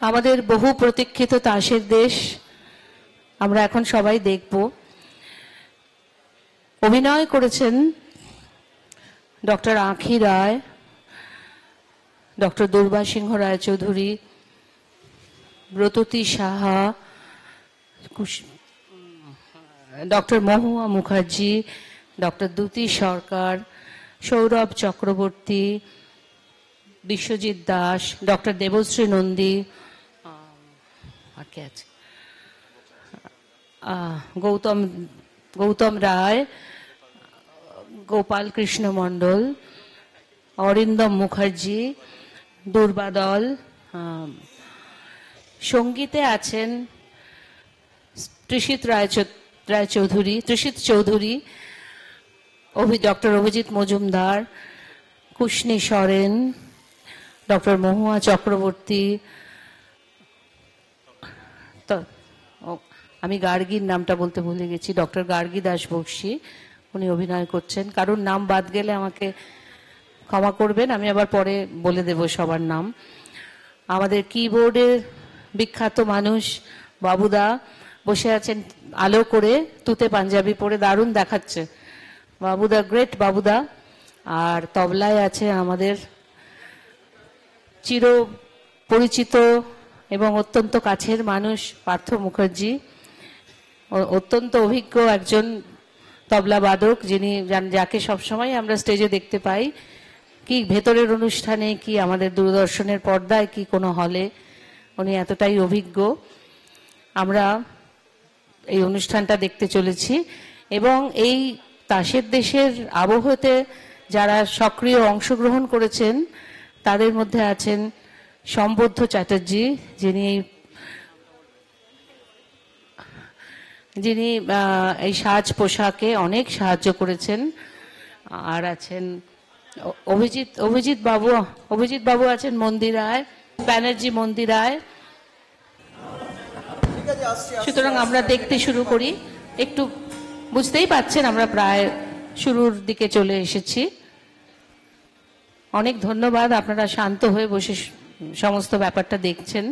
আমাদের বহু প্রতীক্ষিত তাসের দেশ আমরা এখন সবাই দেখব। অভিনয় করেছেন ডক্টর আঁখি রায়, ডক্টর দুর্বা সিংহ রায়চৌধুরী, ব্রততী সাহা, ডক্টর মহুয়া মুখার্জি, ডক্টর দ্যুতি সরকার, সৌরভ চক্রবর্তী, বিশ্বজিৎ দাস, ডক্টর দেবশ্রী নন্দী, আর কে আছে, গৌতম রায়, গোপাল কৃষ্ণ মণ্ডল, অরিন্দম মুখার্জি, দুর্বাদল। সঙ্গীতে আছেন ত্রিশিত চৌধুরী, ডক্টর অভিজিৎ মজুমদার, কুশনী সরেন, ডক্টর মহুয়া চক্রবর্তী। আমি গার্গীর নামটা বলতে ভুলে গেছি, ডক্টর গার্গী দাস বক্সী, উনি অভিনয় করছেন। কারোর নাম বাদ গেলে আমাকে ক্ষমা করবেন, আমি আবার পরে বলে দেব সবার নাম। আমাদের কিবোর্ডের বিখ্যাত মানুষ বাবুদা বসে আছেন আলো করে, তুতে পাঞ্জাবি পরে দারুণ দেখাচ্ছে বাবুদা, গ্রেট বাবুদা। আর তবলায় আছে আমাদের চির পরিচিত এবং অত্যন্ত কাছের মানুষ পার্থ মুখার্জি, অত্যন্ত অভিজ্ঞ একজন তবলা বাদক, যিনি যাকে সবসময় আমরা স্টেজে দেখতে পাই, কি ভেতরের অনুষ্ঠানে, কি আমাদের দূরদর্শনের পর্দায়, কি কোনো হলে, উনি এতটাই অভিজ্ঞ। আমরা এই অনুষ্ঠানটা দেখতে চলেছি এবং এই তাসের দেশের আবহতে যারা সক্রিয় অংশগ্রহণ করেছেন তাদের মধ্যে আছেন সম্বুদ্ধ চ্যাটার্জি, যিনি এই সাজ পোশাকে অনেক সাহায্য করেছেন। আর আছেন অভিজিৎ বাবু আছেন মন্দিরায়, ব্যানার্জি মন্দিরায়। সুতরাং আমরা দেখতে শুরু করি। একটু বুঝতেই পাচ্ছেন আমরা প্রায় শুরুর দিকে চলে এসেছি। অনেক ধন্যবাদ, আপনারা শান্ত হয়ে বসে সমস্ত ব্যাপারটা দেখছেন।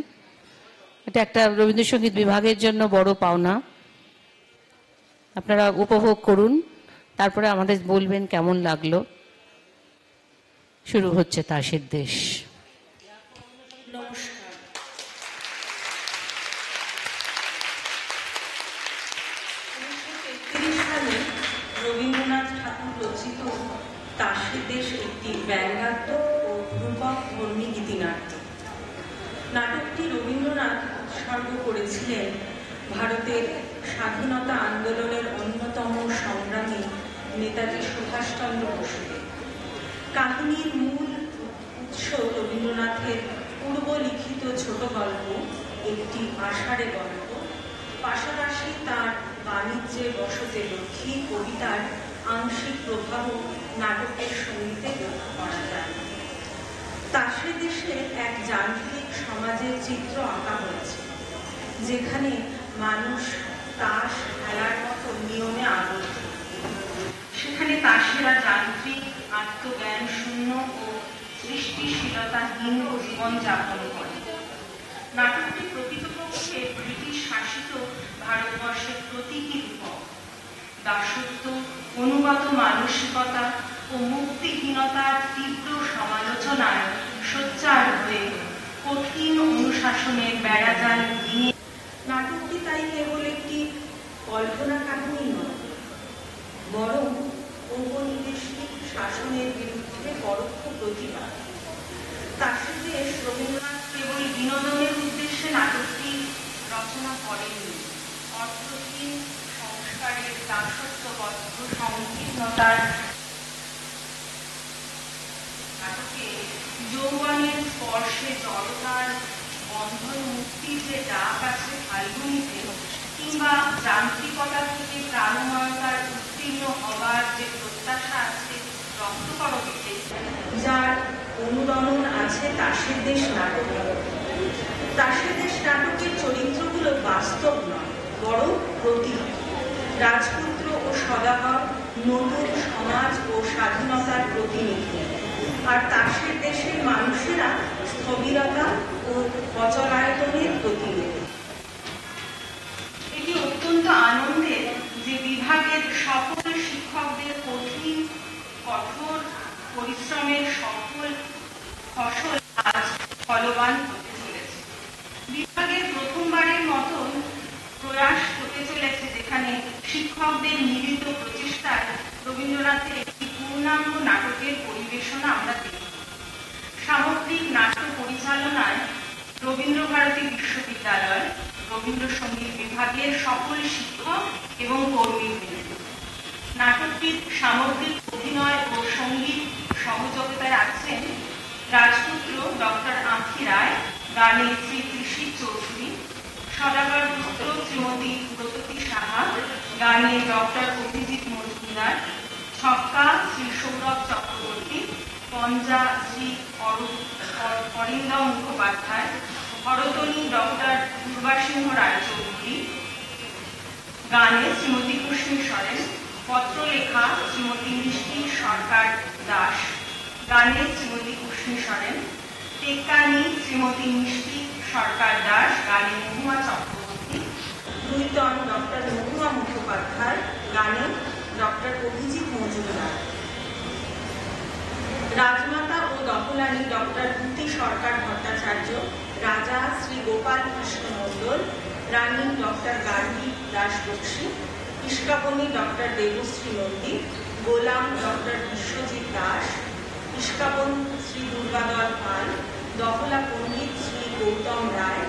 এটা একটা রবীন্দ্রসঙ্গীত বিভাগের জন্য বড় পাওনা। আপনারা উপভোগ করুন, তারপরে আমাদের বলবেন কেমন লাগলো। শুরু হচ্ছে তাসের দেশ। নমস্কার। সালে রবীন্দ্রনাথ ঠাকুর রচিত তাসের দেশ একটি ব্যঙ্গাত্মক ও রূপক ধর্মী গীতিনাট্য। নাটকটি রবীন্দ্রনাথ উৎসর্গ করেছিলেন ভারতের স্বাধীনতা আন্দোলনের অন্যতম সংগ্রামী নেতাজি সুভাষচন্দ্র বসুকে। কাহিনীর মূল উৎস রবীন্দ্রনাথের পূর্ব লিখিত ছোট গল্প একটি আষাঢ়ে গল্প, পাশাপাশি তার বাণিজ্যে বসতে লক্ষ্মী কবিতার আংশিক প্রভাব নাটকের সঙ্গীতে লক্ষ্য করা যায়। তাসের দেশে এক যান্ত্রিক সমাজের চিত্র আঁকা হয়েছে, যেখানে মানুষ তাস খেলার মতো নিয়মে আবদ্ধ। সেখানে তাসেরা যান্ত্রিক, আত্মজ্ঞান শূন্য ও সৃষ্টিশীলতাহীন জীবনযাপন করে। নাটকটি প্রকৃতপক্ষে ব্রিটিশ শাসিত ভারতবর্ষের প্রতীকী রূপক। দাসত্ব, অনুগত মানসিকতা ও মুক্তিহীনতার তীব্র সমালোচনায় সোচ্চার হয়ে কঠিন অনুশাসনের বেড়াজাল ভেঙে। নাটকটি তাই কেবল একটি কল্পনা কাহিনী নয়, বরং ঔপনিবেশিক শাসনের বিরুদ্ধে পরোক্ষ প্রতিবাদ। তাসের দেশ রবীন্দ্রনাথ কেবল বিনোদনের উদ্দেশ্যে নাটকটি রচনা করেননি। অর্থহীন সংস্কারের দাসত্ববদ্ধ সংকীর্ণতার নাটকে যৌবনের স্পর্শে জড়তার বন্ধন মুক্তির যে ডাক আছে ফাল্গুনীতে, কিংবা যান্ত্রিকতা থেকে প্রাণময়তার উত্তীর্ণ হবার যে প্রত্যাশা আছে রক্তকরবীতে, যার অনুরণন আছে তাসের দেশ নাটকে। তাসের দেশ নাটকের চরিত্রগুলো বাস্তব নয়, বরং প্রতীক। রাজপুত্র ও সদাগর নতুন সমাজ ও স্বাধীনতার প্রতিনিধি, আর তাসের দেশের মানুষেরা স্থবিরতা ও অচলায়তন বিভাগের প্রথমবারের মতন প্রয়াস হতে চলেছে, যেখানে শিক্ষকদের মিলিত প্রচেষ্টায় রবীন্দ্রনাথের একটি পূর্ণাঙ্গ নাটকের পরিবেশনা আমরা দেখব। সামগ্রিক নাট্য পরিচালনায় রবীন্দ্রভারতী বিশ্ববিদ্যালয় রবীন্দ্রসঙ্গীত বিভাগের সকল শিক্ষক এবং কর্মীবৃন্দ। নাটকটির সামগ্রিক অভিনয় ও সঙ্গীত সহযোগিতায় আছেন রাজপুত্র ডক্টর আঁখি রায়, গানে শ্রী কৃষি চৌধুরী, সদাগর পুত্র শ্রীমতী ব্রততী সাহা, গানে ডক্টর অভিজিৎ মজুমদার, ছক্কা শ্রী সৌরভ চক্রবর্তী, পঞ্জা শ্রী অরিন্দম মুখোপাধ্যায়, হরতনী ডক্টর দুর্বাসিংহ রায়চৌধুরী, গানে শ্রীমতী কুষ্মী সরেন, পত্রলেখা শ্রীমতী মিষ্টি সরকার দাস, গানে শ্রীমতী কুষ্মী সরেন, টেক্কানি শ্রীমতী মিষ্টি সরকার দাস, গানে মহুয়া চক্রবর্তী, দুইতন ডক্টর মহুয়া মুখোপাধ্যায়, গানে ডক্টর অভিজিৎ মজুমদার, রাজমাতা ও দহলানি ডক্টর ভূতি সরকার ভট্টাচার্য, রাজা শ্রী গোপাল কৃষ্ণ মণ্ডল, রানী ডক্টর গার্গী দাস বক্সী, ইস্কাবনী ডক্টর দেবশ্রী নন্দী, গোলাম ডক্টর বিশ্বজিৎ দাস, ইস্কাবন শ্রী দুর্গাদল পাল, দহলা পণ্ডিত শ্রী গৌতম রায়,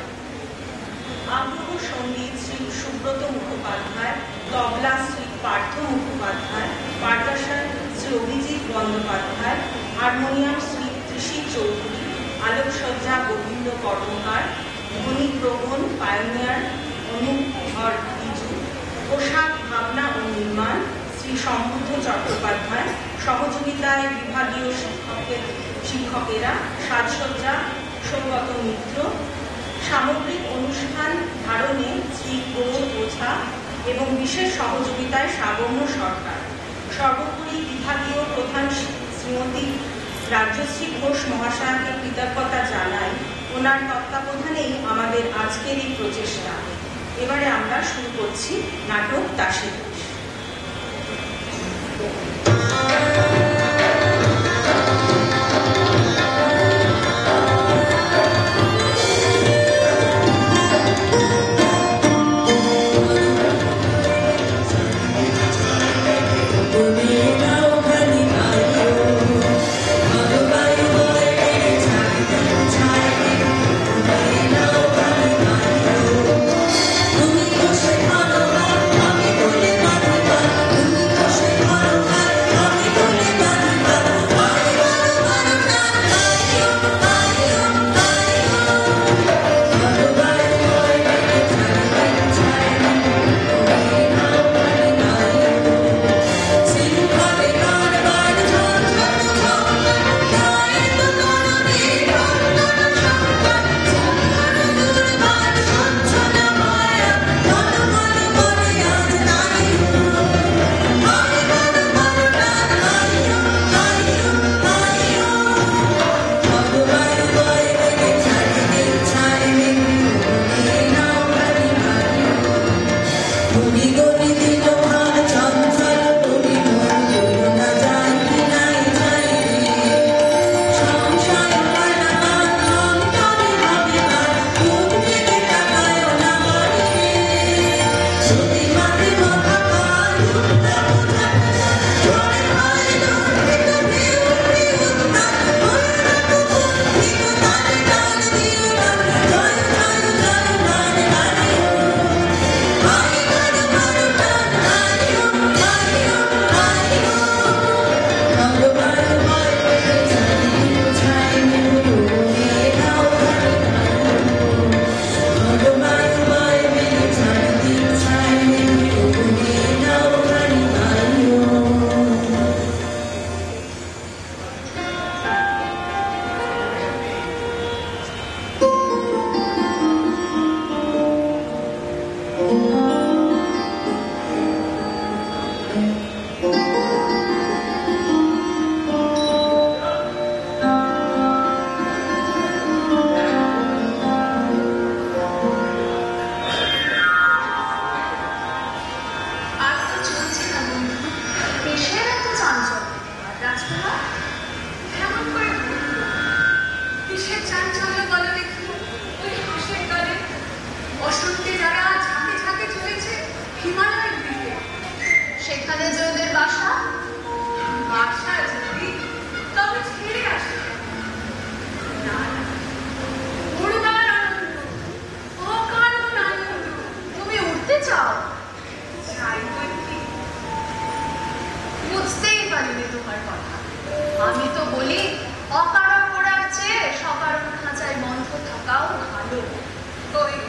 আগ্রহ সঙ্গীত শ্রী সুব্রত মুখোপাধ্যায়, তবলা শ্রী পার্থ মুখোপাধ্যায়, পারকাশন শ্রী অভিজিৎ বন্দ্যোপাধ্যায়, হারমোনিয়াম শ্রী কৃষি চৌধুরী, আলোকসজ্জা গোবিন্দ কর্মকার, ধ্বনিগ্রহণ পায়োনিয়ার অনুভর বিজু, পোশাক ভাবনা ও নির্মাণ শ্রী সমৃদ্ধ চট্টোপাধ্যায়, সহযোগিতায় বিভাগীয় শিক্ষকেরা, সাজসজ্জা সৌগত মিত্র, সামগ্রিক অনুষ্ঠান ধারণে শ্রী গৌর ওঝা এবং বিশেষ সহযোগিতায় সাবর্ণ সরকার। সর্বোপরি বিভাগীয় প্রধান শ্রীমতী রাজ্যশ্রী ঘোষ মহাশয়কে কৃতজ্ঞতা জানাই। ওনার তত্ত্বাবধানেই আমাদের আজকের এই প্রচেষ্টা। এবারে আমরা শুরু করছি নাটক দাসী। তুমি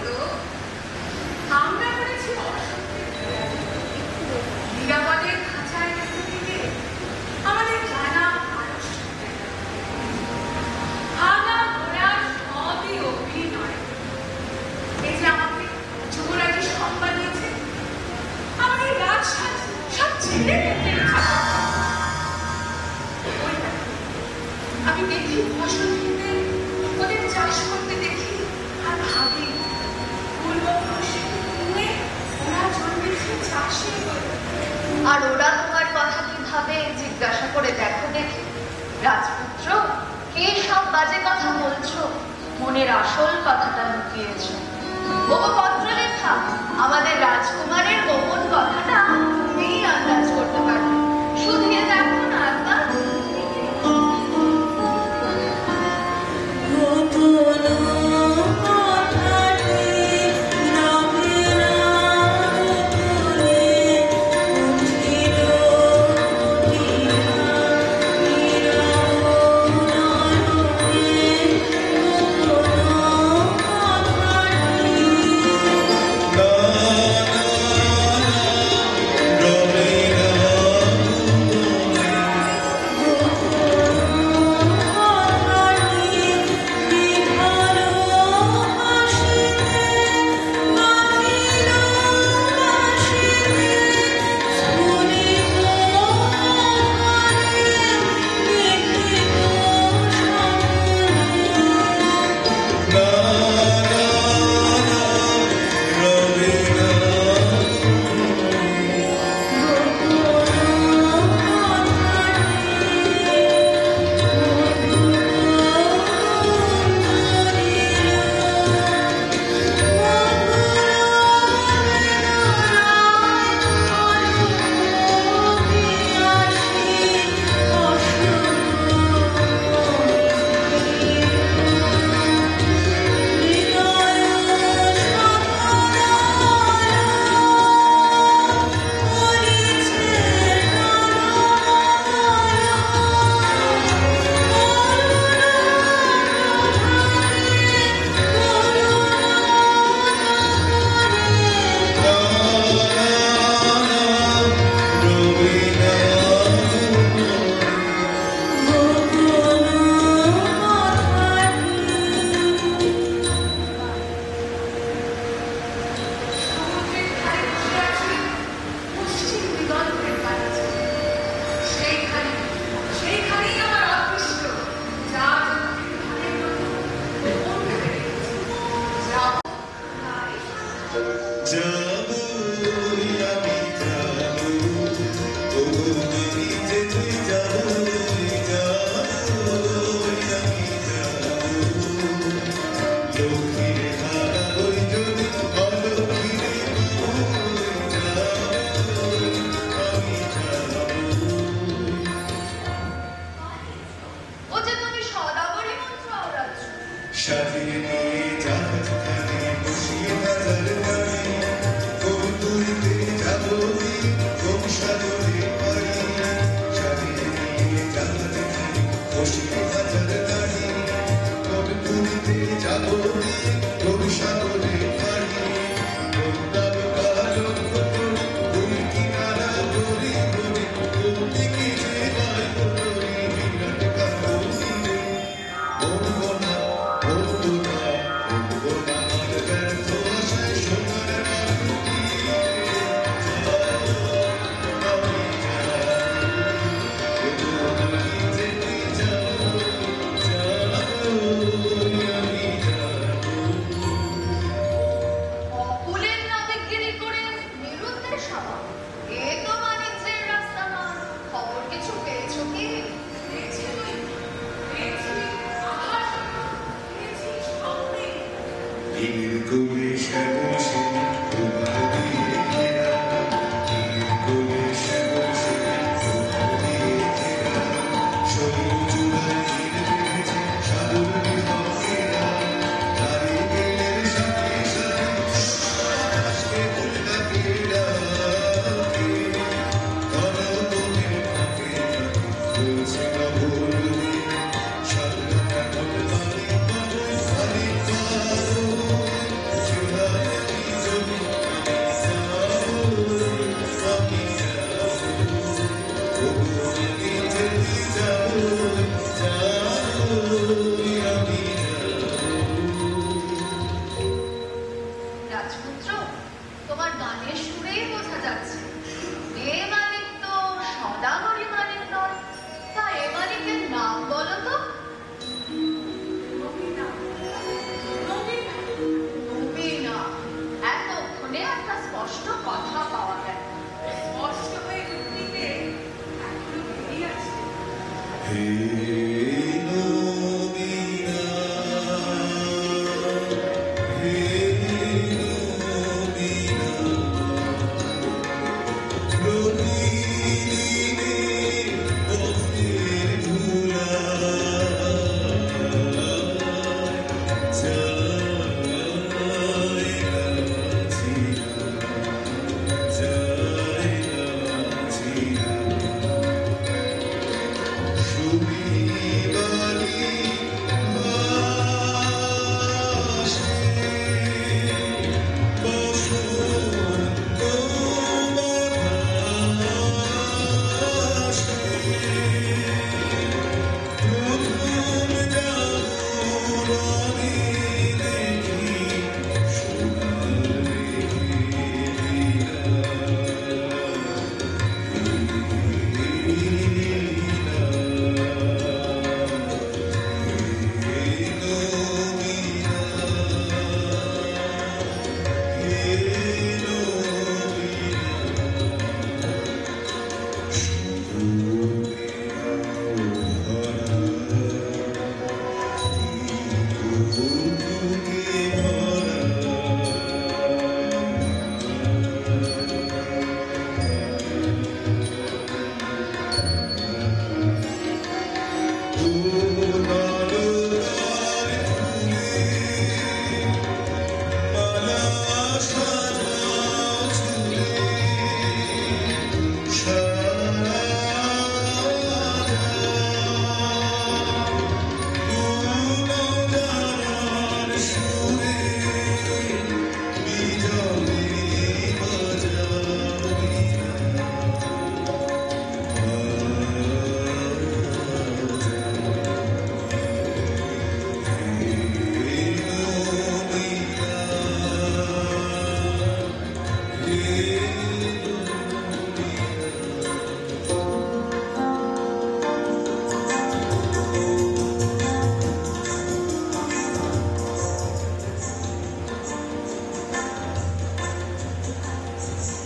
হলো আমরা করেছি অসত্যের নিরাপদের খাঁচায় রেখে দিলে আমাদের জানা মানুষ ভাঙা ঘোড়া সবই অভিনয়। এই যে আমাকে যুবরাজের সম্মান দিয়েছে, আমাদের রাজসাজ সব ছেড়ে আমি দেখি ফসল খেতে, ওদের চাষ করতে দেখি আর ভাবি ওরা জন্মেছে চাষে। আর ওরা তোমার কথা কিভাবে জিজ্ঞাসা করে দেখো দেখি, রাজপুত্র কে সব বাজে কথা বলছো, মনের আসল কথাটা লুকিয়েছ। বহু পত্র লেখা আমাদের রাজকুমারের গোপন কথাটা তুমিই আন্দাজ করতে পারবে। শুধিয়ে দেখো না একবার। রাজপুত্র, তোমার গানের সুরেই বোঝা যাচ্ছে এ মালিক তো সদাগরি মালিক নয়। তা এ মালিকের নাম বলো তো। নবীনা। এতক্ষণে একটা স্পষ্ট কথা পাওয়া গেল। স্পষ্ট হয়ে উঠতে এখনো দেরি আছে।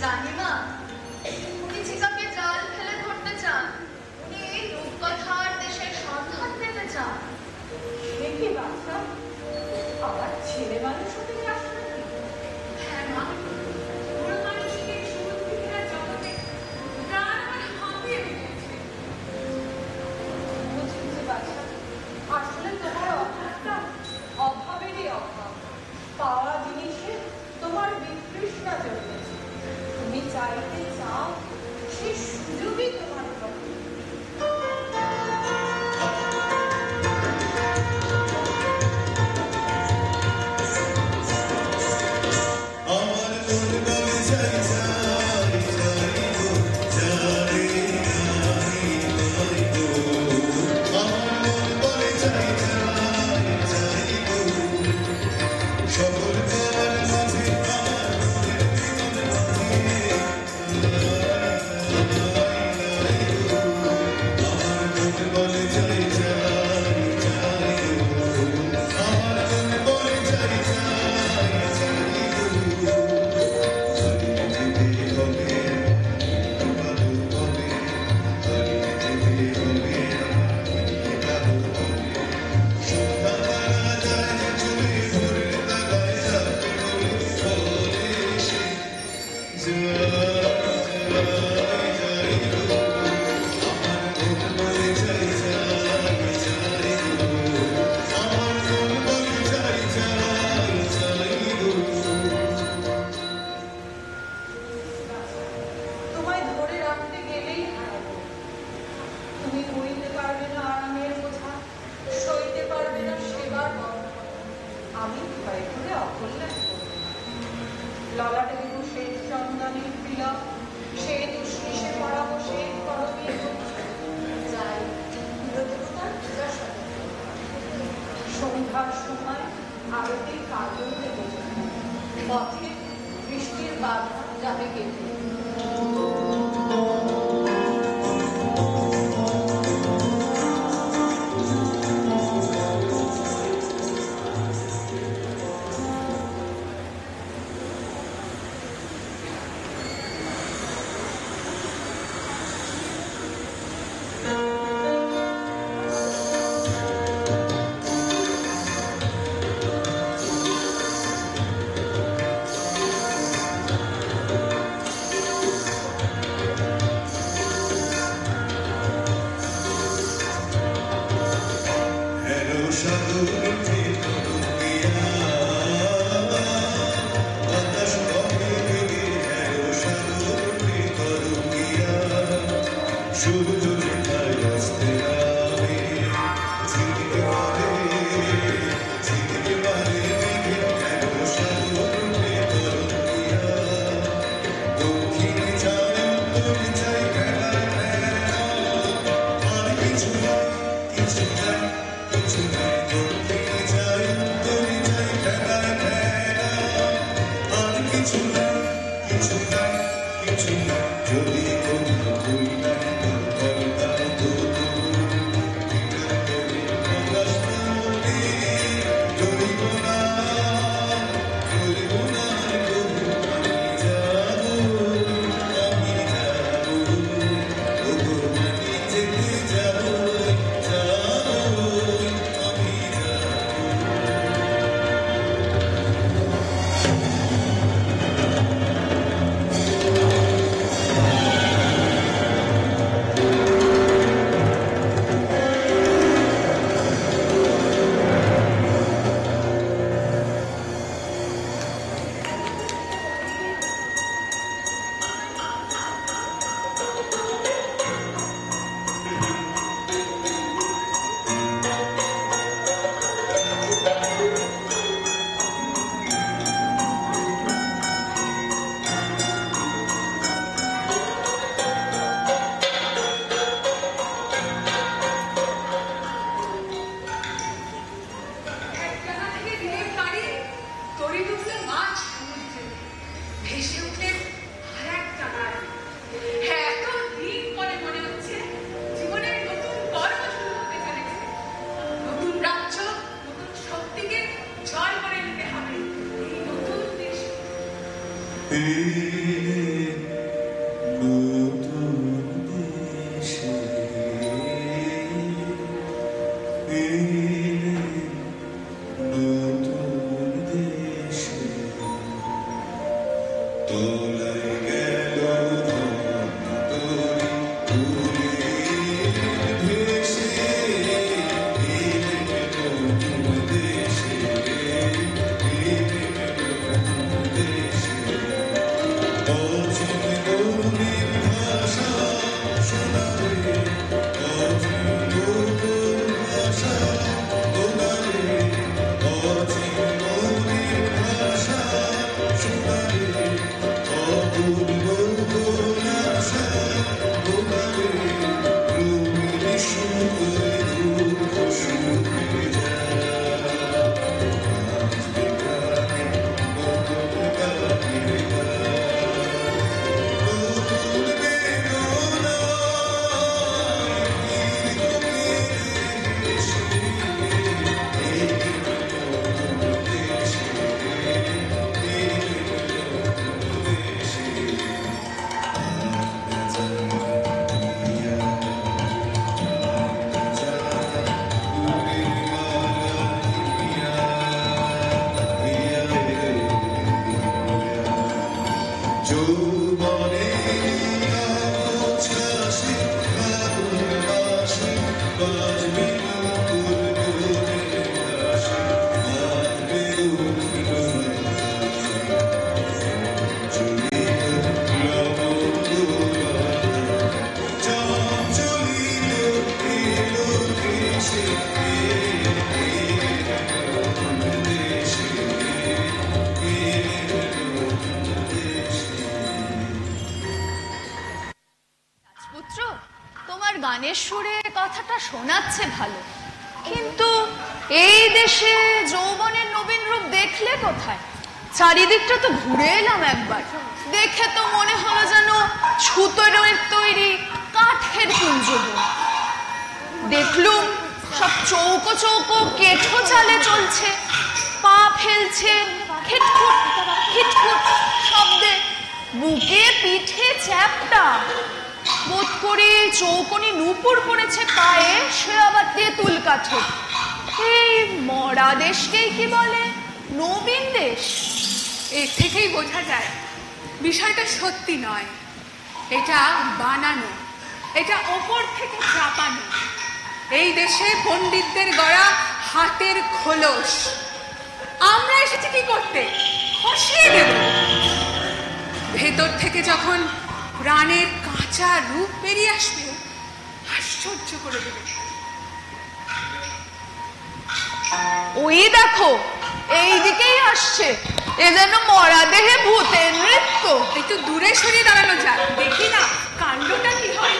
রানীমা, উনি চিকাকে জাল ফেলে ধরতে চান। উনি রূপকথার দেশের সন্ধান পেতে চান। দেখি বাচ্চা, আবার ছেলে মানুষ হতে চাস নাকি? হ্যাঁ মা। ওর মানুষকে সুবুদ্ধিরা জগতে প্রাণ আমার হাঁপিয়ে দিয়েছে। বুঝেছি বাচ্চা, আসলে তোমার অভাবটা অভাবেরই অভাব। পাওয়া জিনিসে তোমার বিতৃষ্ণা জন্মেছে। তুমি চাইতে চাও, সে সুযোগই তোমার পক্ষে। তোমায় ধরে রাখতে গেলেই হারাবো। তুমি বইতে পারবে না আরামের বোঝা, সইতে পারবে না সেবার বন্ধন। আমি ভয় করে অকল্যাণ করব। ললাটে দেব শ্বেত চন্দনের তিলক, শ্বেত উষ্ণিসে পড়াবো শ্বেত করবীর যাই দেবতার পূজা সাজাবো। সন্ধ্যার সময় আরতির কাজল দেবো, পথে এবার যাবে কেটে। গানের সুরে কথাটা শোনাচ্ছে ভালো, কিন্তু এই দেশে যৌবনের নবীন রূপ দেখলে কোথায়? চারিদিকটা তো ঘুরে এলাম একবার, দেখে তো মনে হলো যেন ছুতোরের তৈরি কাঠের কুঞ্জবন। দেখলুম সব চৌকো চৌকো কেঠো চালে চলছে, পা ফেলছে খিটখুট খিটখুট শব্দে, বুকে পিঠে চ্যাপটা, বোধ করি চৌকনি নুপুর পড়েছে পায়ে, সে আবার তেঁতুল কাঠে। এই মরা দেশকেই কি বলে নবীন দেশ? এর থেকেই বোঝা যায় বিষয়টা সত্যি নয়, এটা বানানো, এটা ওপর থেকে চাপানো। এই দেশে পণ্ডিতদের গড়া হাতের খোলস। আমরা এসেছি কি করতে? খসিয়ে দেব। ভেতর থেকে যখন প্রাণের কাঁচা রূপ বেরিয়ে আসবে, আশ্চর্য করে দেবে। ওই দেখো এই দিকেই আসছে, এ যেন মরা দেহে ভূতের নৃত্য। একটু দূরে সরিয়ে দাঁড়ানো যায়, দেখি না কাণ্ডটা কি হয়।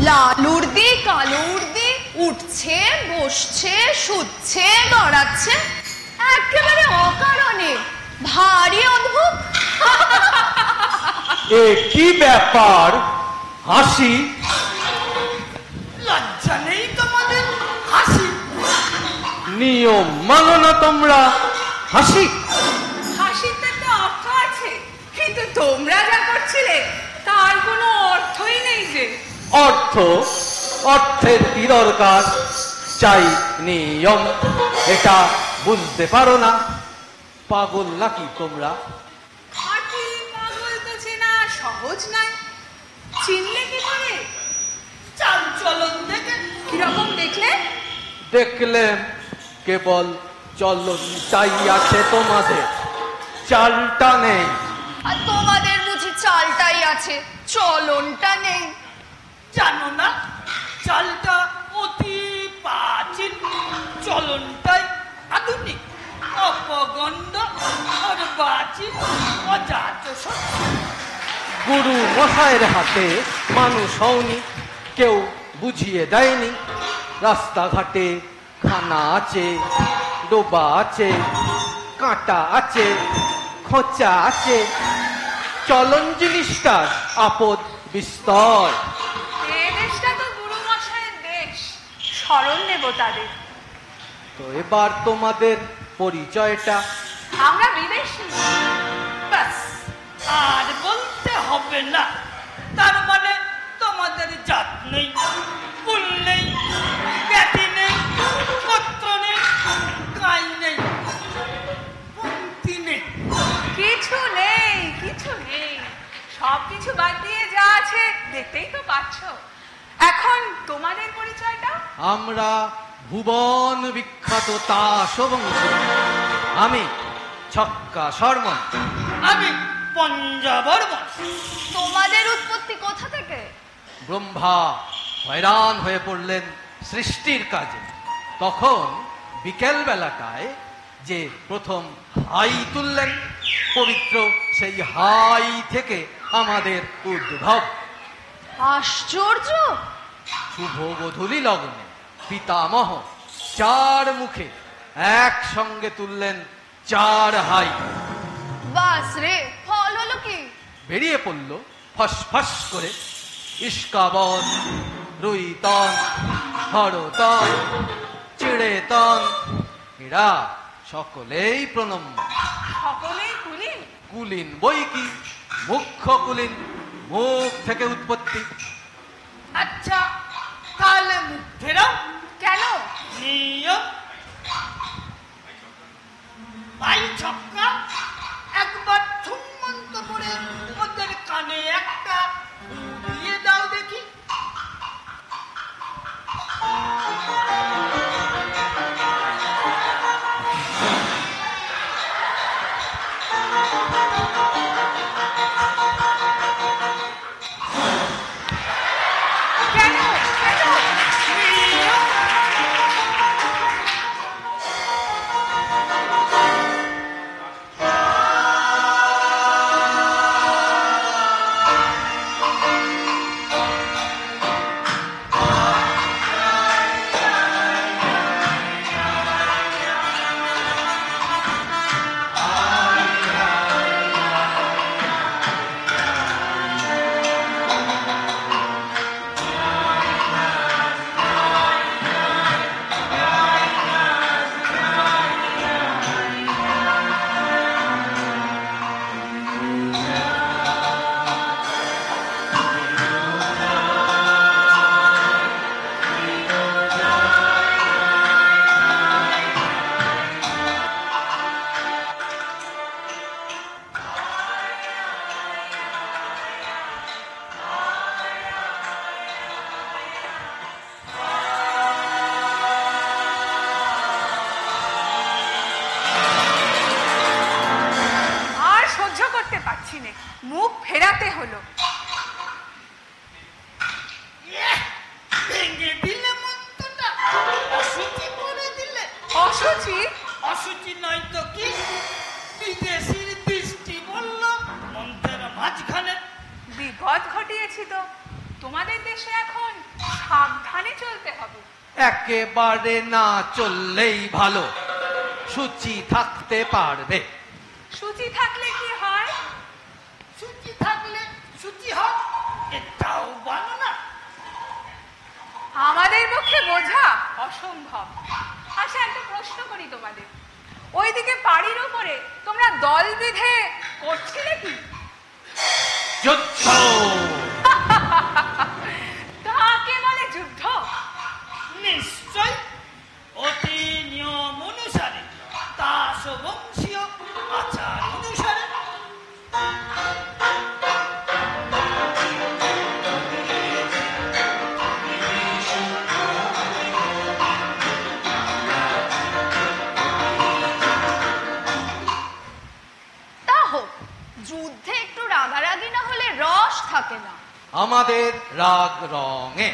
লাল উর্দি কালো উর্দি উঠছে বসছে শুচ্ছে গড়াচ্ছে, একেবারে অকারণে, ভারী অদ্ভুত। এ কি ব্যাপার? হাসি? লজ্জা নেই তোমাদের? হাসি নিয়ম মানো না তোমরা? হাসি? হাসিতে তো অর্থ আছে, কিন্তু তোমরা যা করছিলে তার কোনো অর্থই নেই যে। অর্থ? অর্থের কি দরকার? চাই নিয়ম, এটা বুঝতে পারো না? পাগল নাকি তোমরা? খাঁটি পাগল তো চেনা সহজ নয়, চিনলে কি করে? চাঞ্চলন দেখে কিরকম দেখলে? দেখলেন কেবল চলনটাই আছে তোমাদের, চালটা নেই। আর তোমাদের বুঝি চালটাই আছে, চলনটা নেই? জানো না চালটা অতি প্রাচীন, চলনটাই আধুনিক, অপগণ্ড অর্বাচীন অজাত সত্য। গুরু মশাইয়ের হাতে মানুষ হওনি, কেউ বুঝিয়ে দেয়নি। রাস্তাঘাটে খানা আছে, ডোবা আছে, কাঁটা আছে, খোঁচা আছে, চলন জিনিসটার আপদ বিস্তর। এ দেশটা তো গুরু মশাইয়ের দেশ, স্মরণ নেব তাদের। তো এবার তোমাদের পরিচয়টা? আমরা বিদেশি। ব্যাস, আর বলতে হবে না। তার মানে তোমাদের জাত নেই, কুল নেই, খ্যাতি নেই, পত্র নেই, কাই নেই, পঙ্ক্তি নেই, কিছু নেই, কিছু নেই, সবকিছু বাদ দিয়ে যা আছে দেখতেই তো পাচ্ছ। এখন তোমাদের পরিচয়টা? আমরা ভুবন বিখ্যাত তাস বংশী। আমি ছক্কা শর্মা। আমি পঞ্জাবর বংশ। তোমাদের উৎপত্তি কোথা থেকে? ব্রহ্মা হয়রান হয়ে পড়লেন সৃষ্টির কাজে। তখন বিকেল বেলাটায় যে প্রথম হাই তুললেন, পবিত্র সেই হাই থেকে আমাদের উদ্ভব। আশ্চর্য! শুভ গোধূলি লগ্নে পিতামহ চার মুখে একসঙ্গে তুললেন চার হাই। বাস রে, ফল হলো কি? বেরিয়ে পড়ল ফস ফস করে ইস্কাবন, রুইতন, হরতন, চিড়েতন, এরা সকলেই প্রণম্য। সকলেই কুলীন? কুলীন বই কি, মুখ্য কুলীন, মুখ থেকে উৎপত্তি। আচ্ছা, তাহলে মুখ ফেরাও। কেন? নিয়ম। ভাই ছক্কা, একবার ঠুমন্ত করে ওদের কানে একটা দিয়ে দাও দেখি। কেন? কেন? আর সহ্য করতে পারছি না, মুখ ফেরাতে হলো। ভেঙে দিলে মন্ত্রটা, অশুচি করে দিলে। অসুচি? অশুচি নয় তো কি, বিদেশির দৃষ্টি বলল মন্ত্রের মাঝখানে। বিপদ ঘটিয়েছি তো। তোমাদের দেশে এখন সাবধানে চলতে হবে। একেবারে না চললেই ভালো, সূচি থাকতে পারবে। সূচি থাকলে কি হয়? সূচি থাকলে সূচি হয়, এটাও বলো না। আমাদের পক্ষে বোঝা অসম্ভব। আচ্ছা, একটা প্রশ্ন করি তোমাদের, ওইদিকে বাড়ির উপরে তোমরা দল বেঁধে করছিলে কি? যুদ্ধ। তাকে বলে যুদ্ধ? নিশ্চয়, অতি নিয়ম অনুসারে, দাস বংশীয় আচার অনুসারে। তা হোক, যুদ্ধে একটু রাগারাগি না হলে রস থাকে না। আমাদের রাগ রঙে।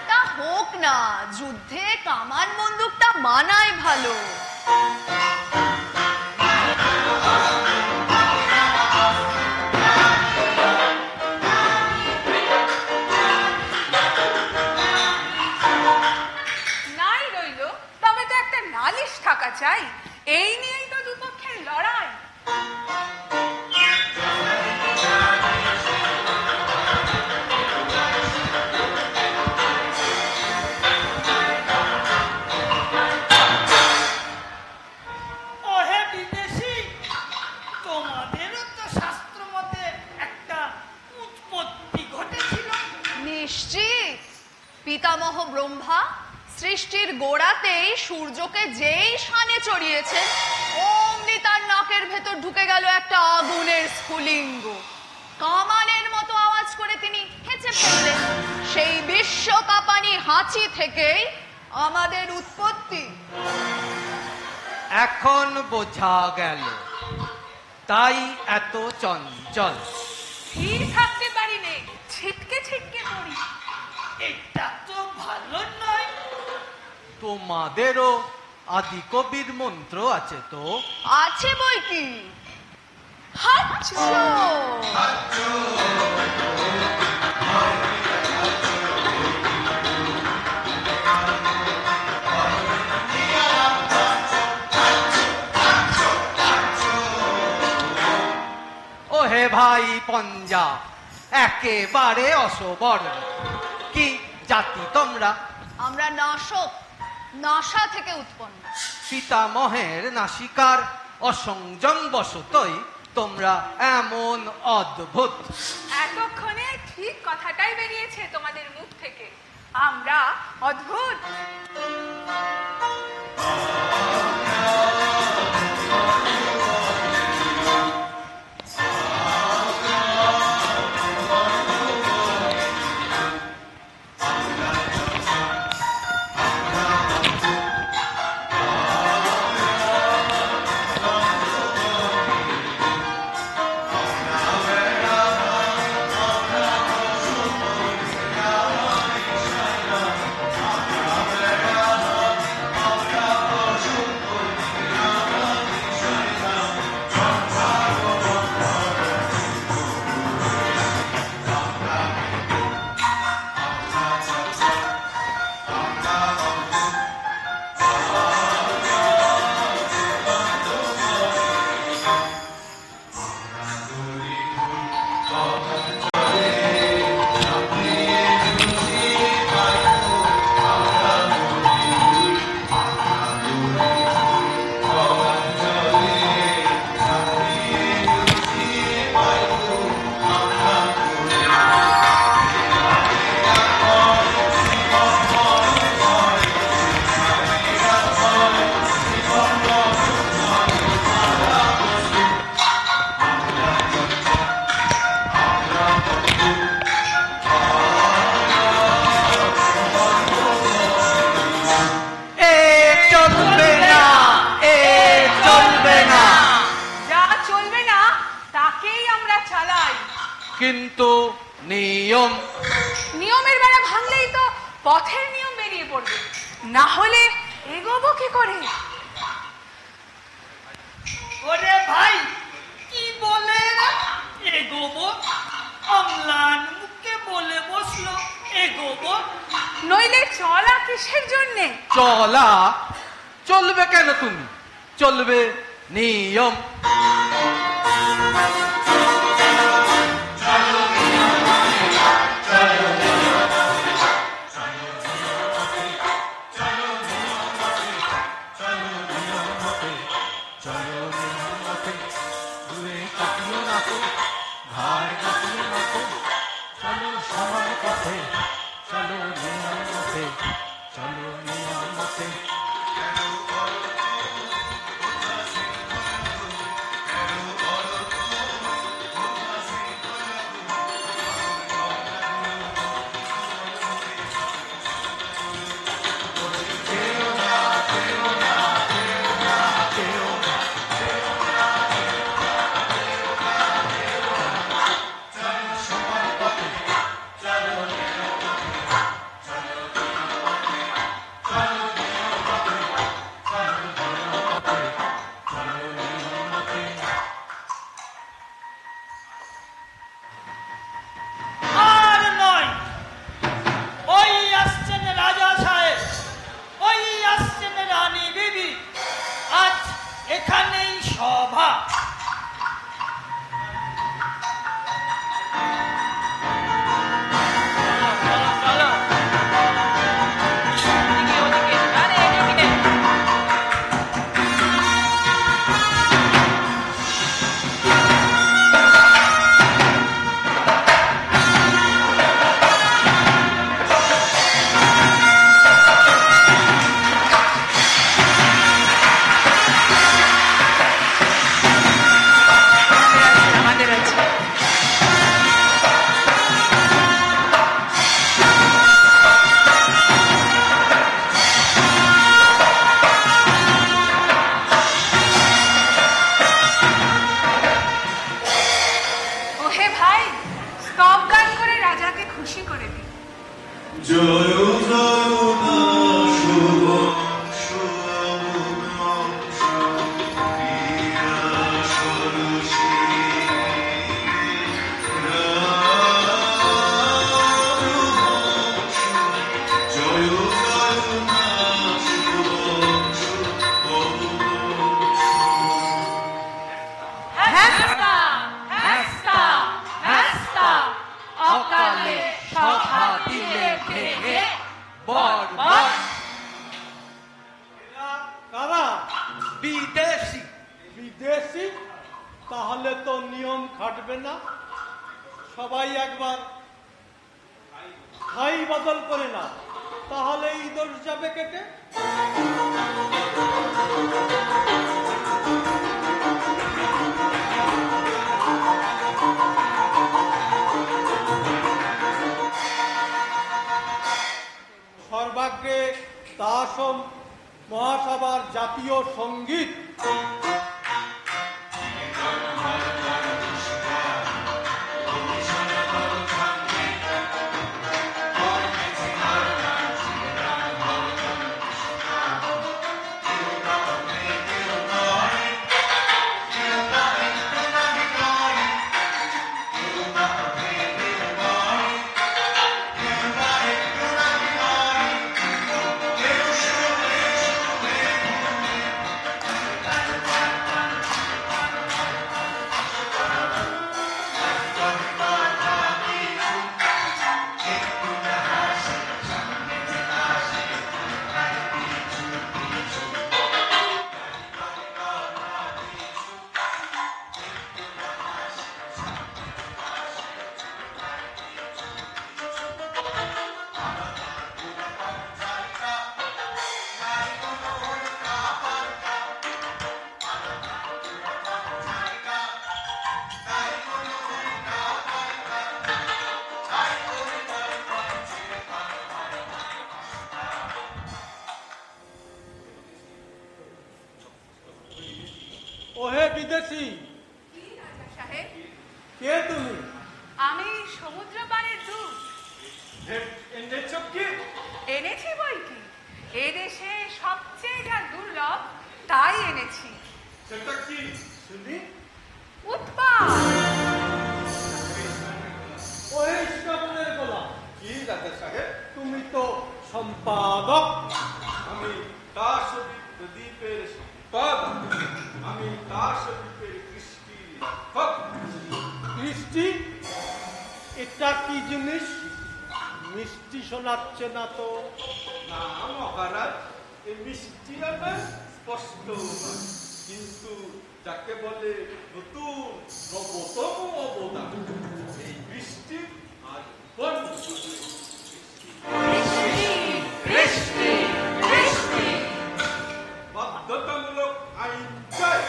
তা হোক না, যুদ্ধে কামান বন্দুকটা মানায় ভালো। নাই রইল, তবে তো একটা নালিশ থাকা চাই। এই নিয়েই তো দুপক্ষের লড়াই। ওহে বিদেশি, তোমাদেরও তো শাস্ত্র মতে একটা উৎপত্তি ঘটেছিল। নিশ্চিত, পিতামহ ব্রহ্মা সৃষ্টির গোড়াতেই সূর্যকে যেই শানে চড়িয়েছেন, অমনি তার নাকের ভেতর ঢুকে গেল একটা আগুনের স্ফুলিঙ্গ। কামানের মতো আওয়াজ করে তিনি হেঁচে ফেললেন। সেই বিশ্বকাপানি হাঁচি থেকেই আমাদের উৎপত্তি। এখন বোঝা গেল, তাই এত চঞ্চল। স্থির থাকতে পারি নে, ছিটকে ছিটকে পড়ি। এটা তো ভালো নয়। তোমাদেরও আদি কবির মন্ত্র আছে তো? আছে বই কি। হাচ্ছো। ওহে ভাই পঞ্জা, একেবারে অসবর্ণ। কি জাতি তোমরা? আমরা নাশক, নাশা থেকে উৎপন্ন। পিতামহের নাসিকার অসংযম বশতই তোমরা এমন অদ্ভুত। এতক্ষণে ঠিক কথাটাই বেরিয়েছে তোমাদের মুখ থেকে, আমরা অদ্ভুত। কিন্তু নিয়ম, নিয়মের বেলা ভাঙলেই তো পথের নিয়ম বেরিয়ে পড়বে, না হলে এগোবো কি করে? ওরে ভাই, কি বলে এগোবো? অম্লান মুখে বলে বসলো এগোবো। নইলে চলা কিসের জন্যে? চলা চলবে কেন? তুমি চলবে নিয়ম। তাহলে তো নিয়ম খাটবে না। সবাই একবার ঠাই বদল করে না, তাহলে এই দোষ যাবে কেটে। সর্বাগ্রে তাসম মহাসভার জাতীয় সঙ্গীত। ওহে বিদেশি, কি রাজা সাহেব? কে তুমি? আমি সমুদ্র পাড়ের দূত। এনেছি বই কি, এদেশে সবচেয়ে যা দুর্লভ তাই এনেছি। সেটা কি শুনি? উৎপাত। ওহে ইস্কাবনের গোলা। কি রাজা সাহেব? তুমি তো সম্পাদক। আমি দাসদ্বীপ প্রদীপের সম্পাদক। আমি দাসদ্বীপের কৃষ্টি রক্ষক। কৃষ্টি? এটা কি জিনিস? মিষ্টি শোনাচ্ছে না তো। না মহারাজ, এই মিষ্টিটা স্পষ্ট নয়, কিন্তু যাকে বলে নতুন নবতম অবদান এই বৃষ্টি আর বাধ্যতামূলক আইন চাই।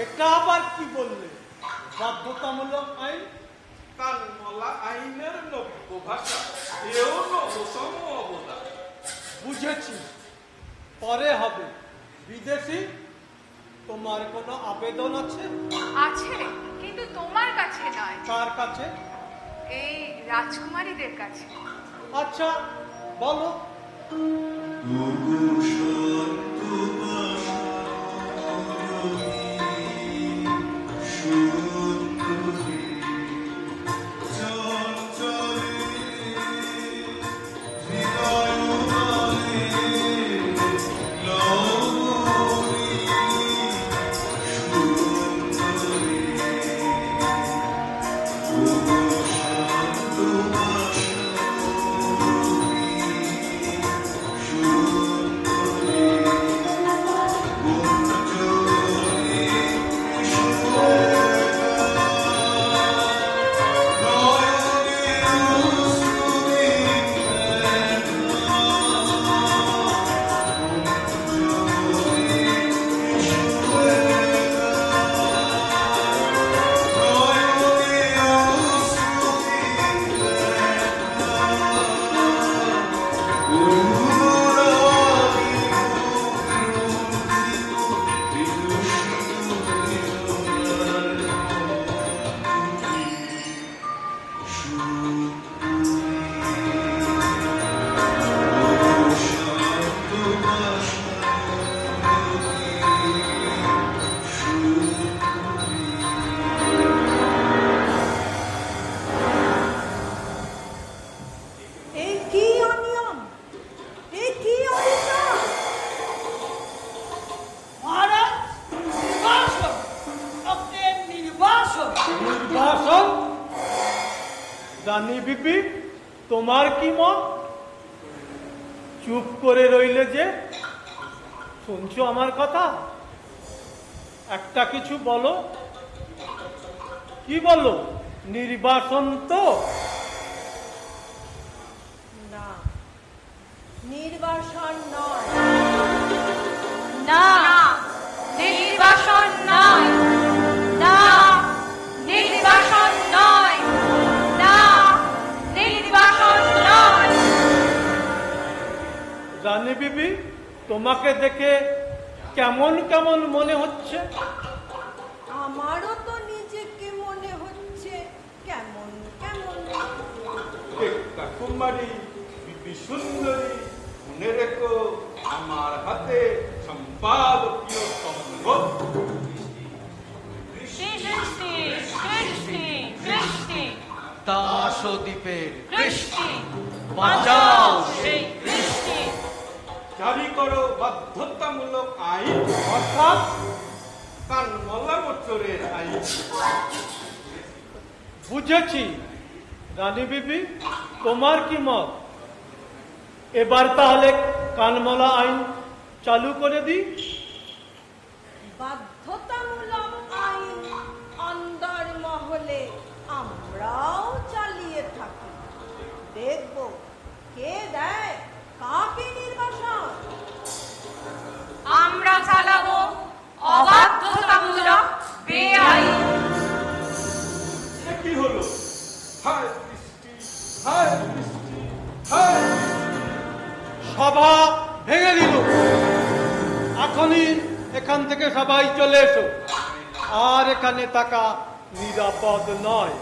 এটা আবার কি বললে? বাধ্যতামূলক আইন? কানমলা আইনের নব্য ভাষা, এও নবতম অবদান। বুঝেছি, পরে হবে। বিদেশি, তোমার কোনো আবেদন আছে? আছে, কিন্তু তোমার কাছে নয়, কার কাছে? এই রাজকুমারীদের কাছে। আচ্ছা, বলো। রানী বিবি, তোমার কি মত? চুপ করে রইলে যে। শুনছো আমার কথা? একটা কিছু বলো। কি বলো, নির্বাসন তো? না, নির্বাসন নয়। না, নির্বাসন নয়। না, নির্বাসন নয়। না, নির্বাসন নয়। রানী বিবি, তোমাকে দেখে কেমন কেমন মনে হচ্ছে? আমারও তো নিজেকে মনে হচ্ছে কেমন কেমন। কুমারী বিবি সুন্দরী, মনে রেখো আমার হাতে সম্পাদকীয় স্তম্ভ। দাসদ্বীপের কৃষ্টি, বাঁচাও সেই কৃষ্টি। জারি করো বাধ্যতামূলক আইন, অর্থাৎ কানমলা বছরের আইন। বুঝেছি। রানী বিবি, তোমার কি মত? এবার তাহলে কানমলা আইন চালু করে দিই। বাধ্যতামূলক আইন অন্দর মহলে আমরাও চালিয়ে থাকি। দেখব কে দেয় কাকে নির্বাসন। আমরা চালাবো অবাধ্যতামূলক বেআইন। কি হলো? হায় কৃষ্টি, হায় কৃষ্টি, হায়। সভা ভেঙে দিল। এখনই এখান থেকে সবাই চলে এসো। আর এখানে থাকা নিরাপদ নয়।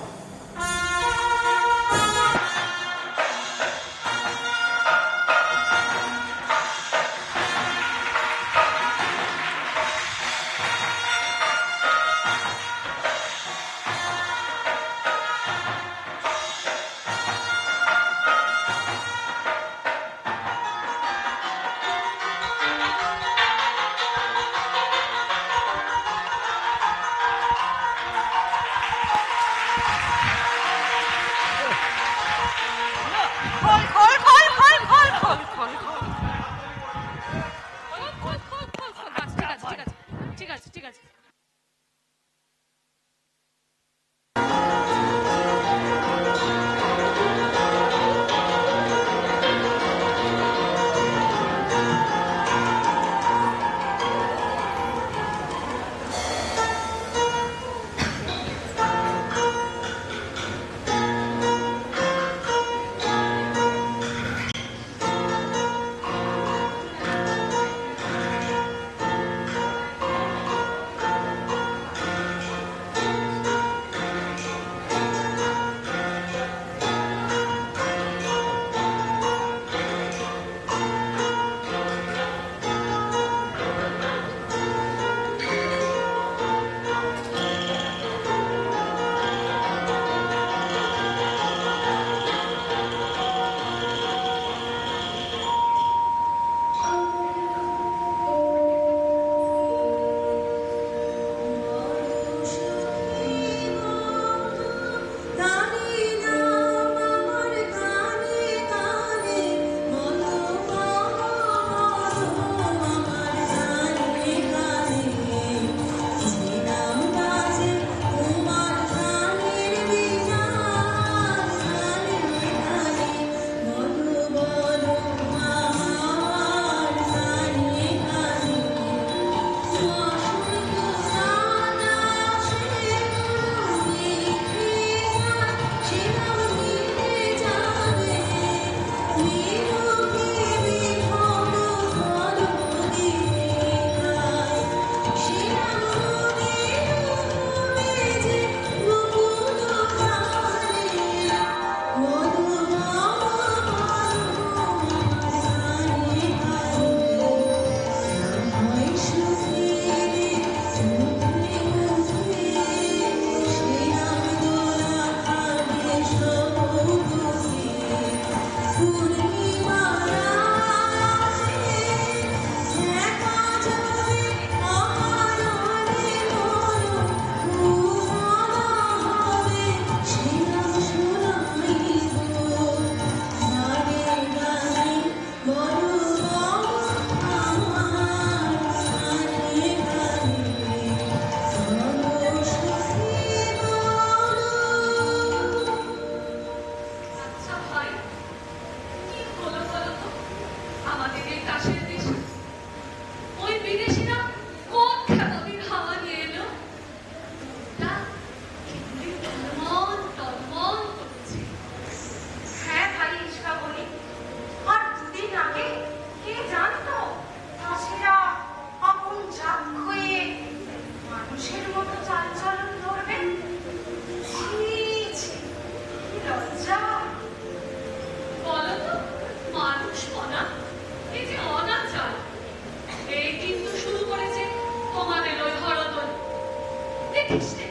দেখিস রে,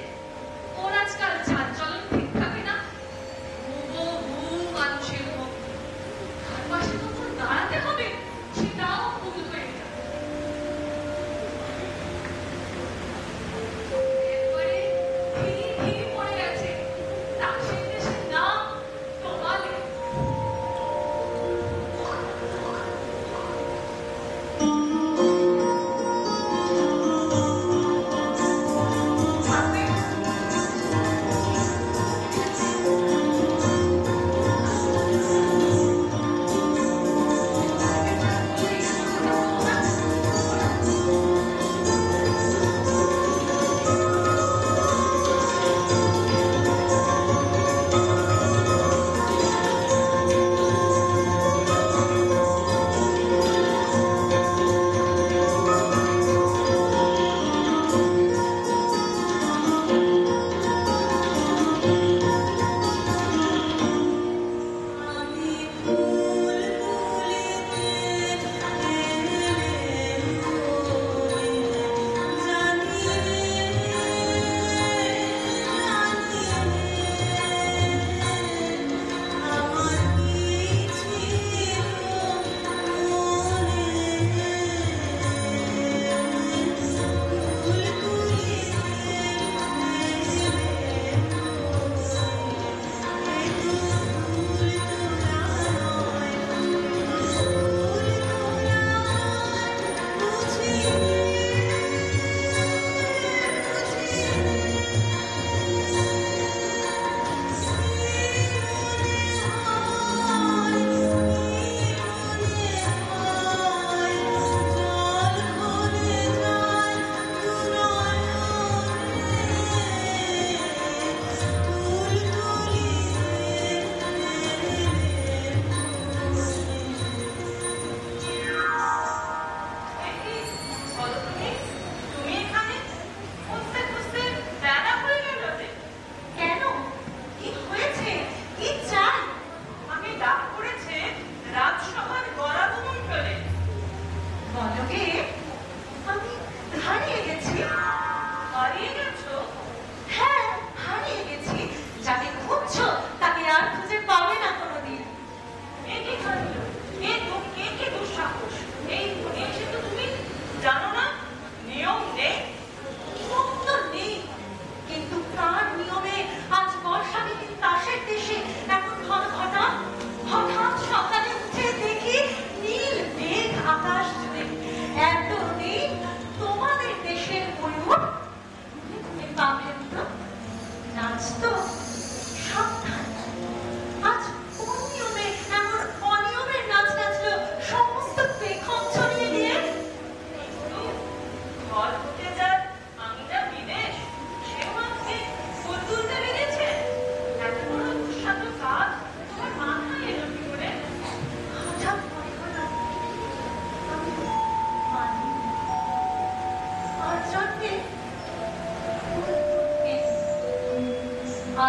ওর আজকাল চালচলন ঠিক থাকে না। বহু মানুষের মুখ, তার পাশে কখন দাঁড়াতে হবে সেটাও ভুল হয়ে যায়। এরপরে ধীরে ধীরে পড়ে গেছে দাসের দেশের নাম তোমালে।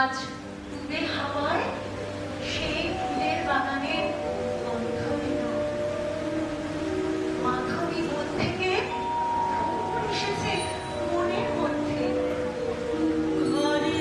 আজ দূরে হাওয়ায় সেই ফুলের বাগানের গন্ধ এলো। মাধবী মন থেকে ঘুম এসেছে মনের মধ্যে। ঘরে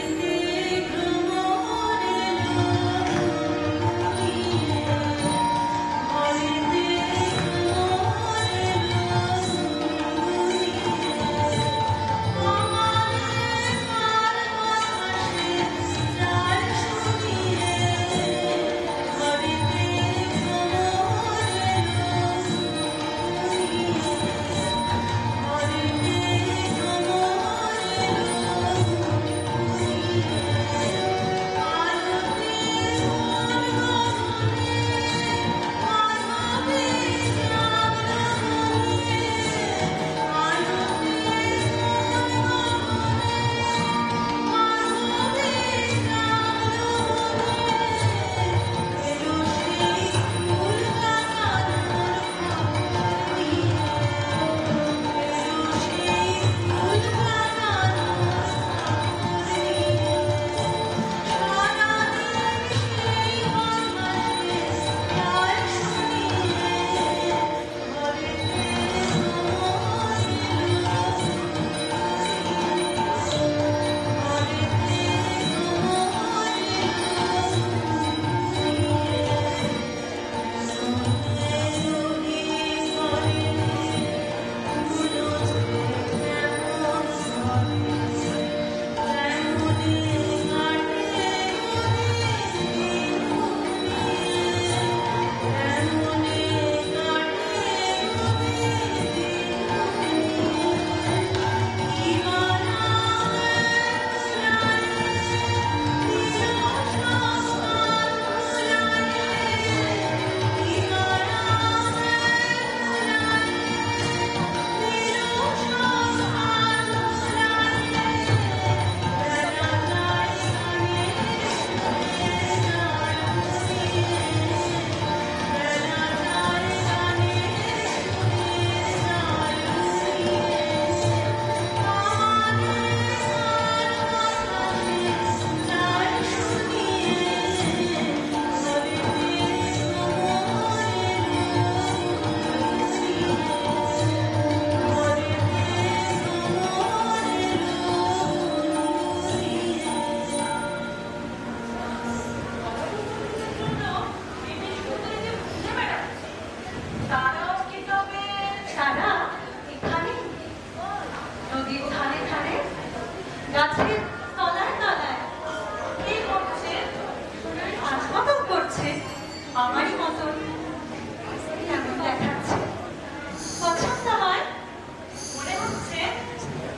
গাছের তলায় তলায় কে করছে? আজ মতন করছে, আমারই মতন কেমন দেখাচ্ছে। পছন্দ হয়? মনে হচ্ছে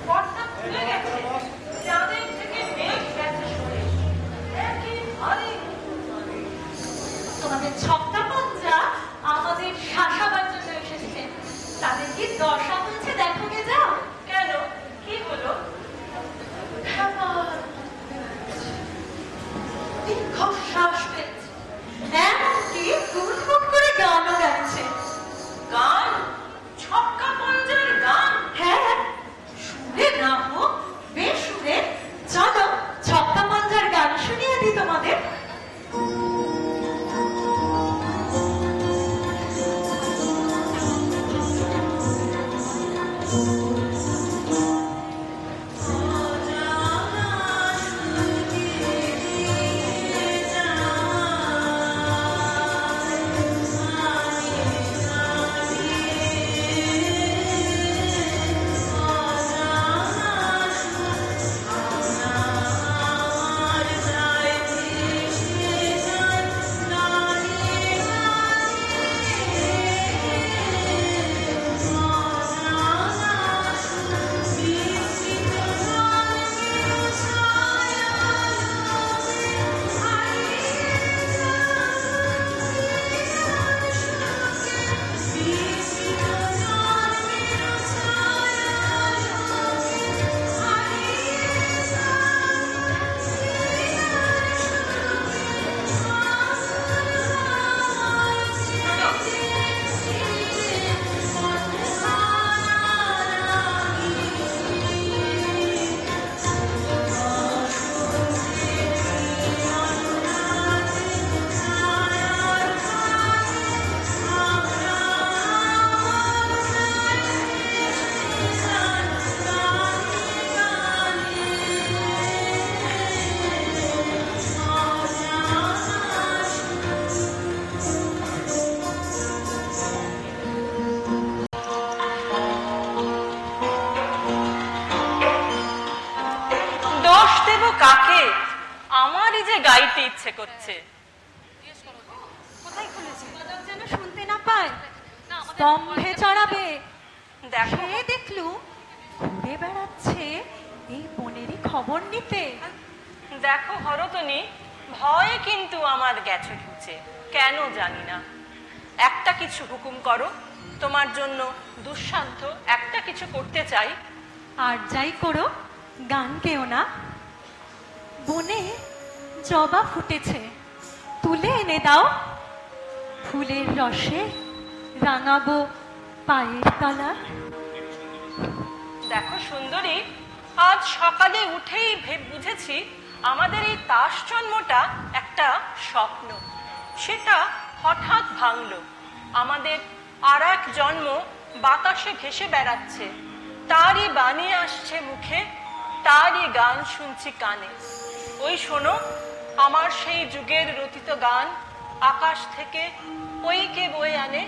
পর্দা খুলে গেছে, চাঁদের থেকে মেঘ গেছে সরে, একেবারে তোমাদের ছক্কা পঞ্জা আমাদের শাসাবার জন্য এসেছে। তাদের কি দশা হয়েছে দেখো গে যাও। কেন, কি হলো? দীর্ঘশ্বাস ফেলছে, এমনকি গুনগুন করে গানও গাচ্ছে। গান? ছক্কা পঞ্জার গান? হ্যাঁ, সুরে না হোক বেসুরে। চলো ছক্কা পঞ্জার গান শুনিয়ে দিই তোমাদের। দোষ দেব কাকে? আমারই যে গাইতে ইচ্ছে করছে। কোথায় খুলেছে? যেন শুনতে না পায়, স্তম্ভে চড়াবে। দেখো সে দেখলু ঘুরে বেড়াচ্ছে এই বনেরই খবর নিতে। দেখো হরতনী, ভয়ে কিন্তু আমার গেছে ঢুকছে, কেন জানি না। একটা কিছু হুকুম করো, তোমার জন্য দুঃসাধ্য একটা কিছু করতে চাই। আর যাই করো, গান কেও না। বনে জবা ফুটেছে, তুলে এনে দাও। ফুলের রসে রাঙাবো পায়ের তলা। দেখো সুন্দরী, আজ সকালে উঠেই বুঝেছি আমাদের এই তাস জন্মটা একটা স্বপ্ন। সেটা হঠাৎ ভাঙলো। আমাদের আর এক জন্ম বাতাসে ভেসে বেড়াচ্ছে, তারই বাণী আসছে মুখে, তারই গান শুনছি কানে। ওই শোনো, আমার সেই যুগের রচিত গান আকাশ থেকে ওই কে বয়ে আনে।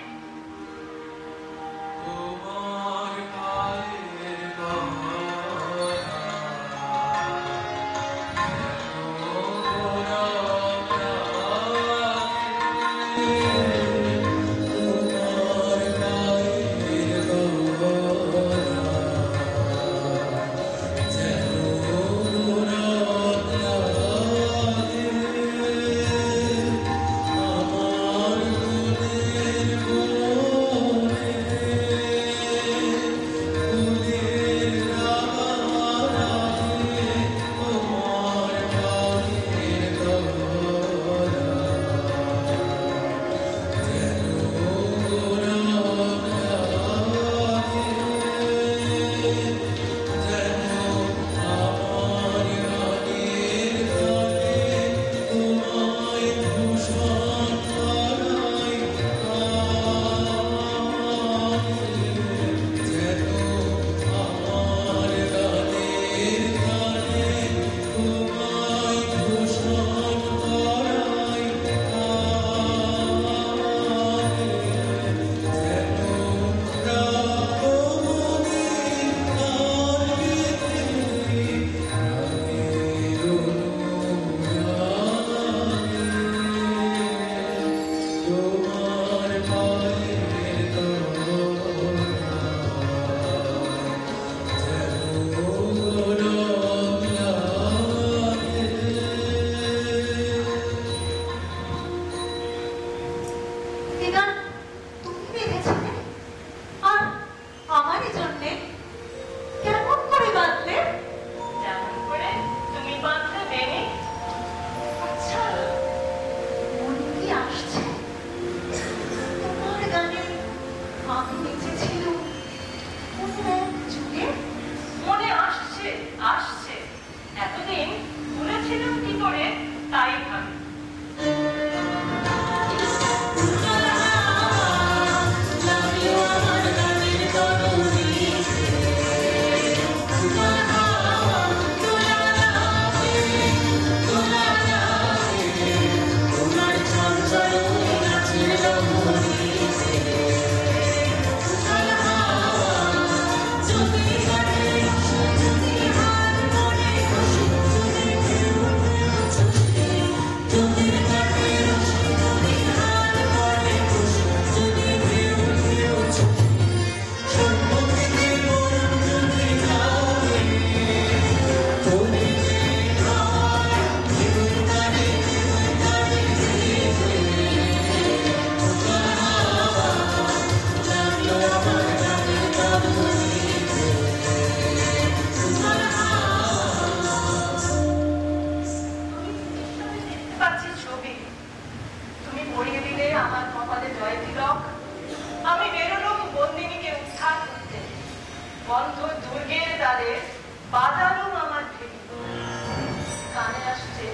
কাছে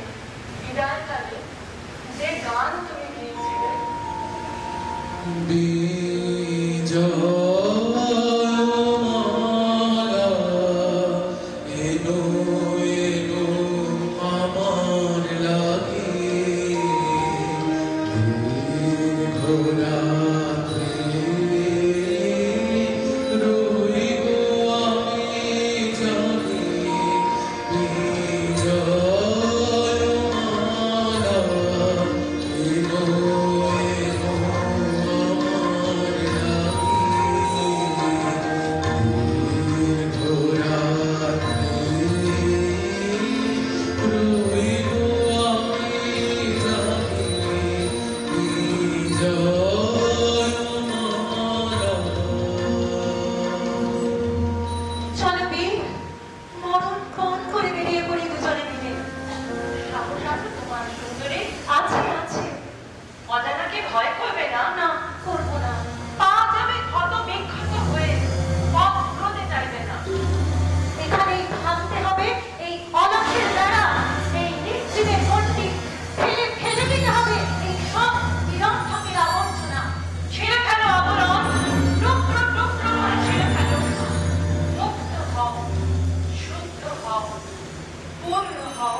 বিদায়কালে যে গান তুমি গিয়েছিলে, চলো বীর, মরণ কোন করে বেরিয়ে পড়ি দুজনে মিলে। সাহস আছে তোমার সুন্দরী? আছে আছে, অজানাকে ভয় করবে না? না করবো না। পা যাবে ক্ষত বিক্ষত হয়ে, পথ ঘুরোতে চাইবে না। এখানেই ভাঙতে হবে এই অনাথের দ্বারা, এই নিশ্চিতের গণ্ডি ফেলে ফেলে দিতে হবে এই সব নিরর্থকের আবর্জনা। ছিঁড়ে ফেলো আবরণ, টুকরো টুকরো করে ছিঁড়ে ফেলো। মুক্ত হও, শুদ্ধ হও, পূর্ণ হও।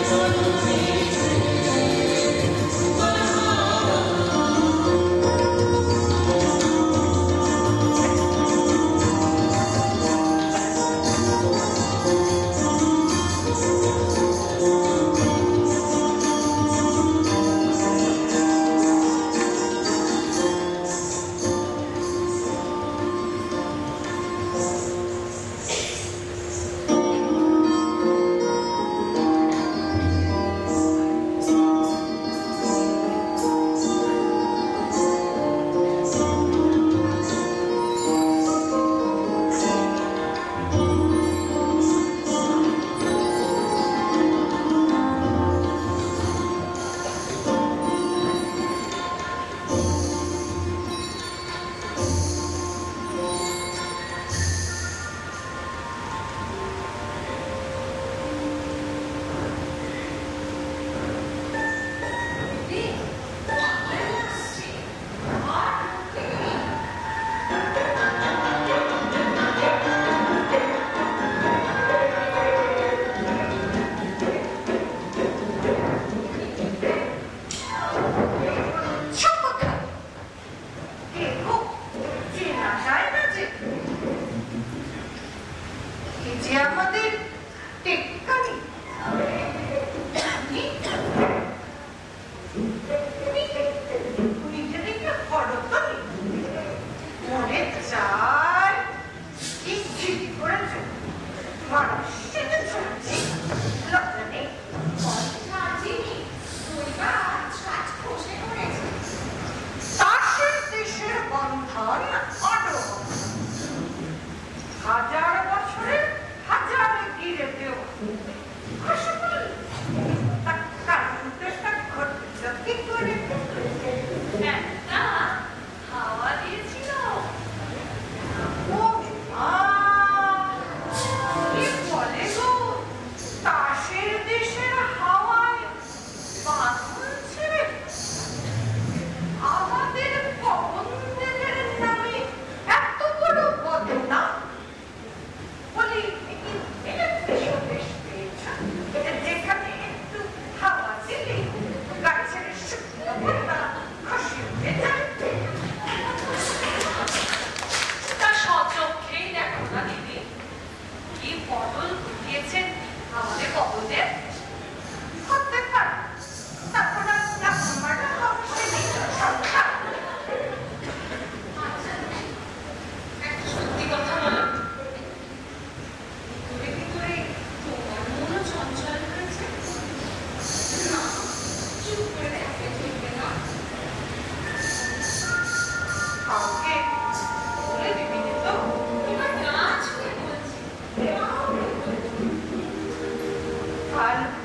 চলো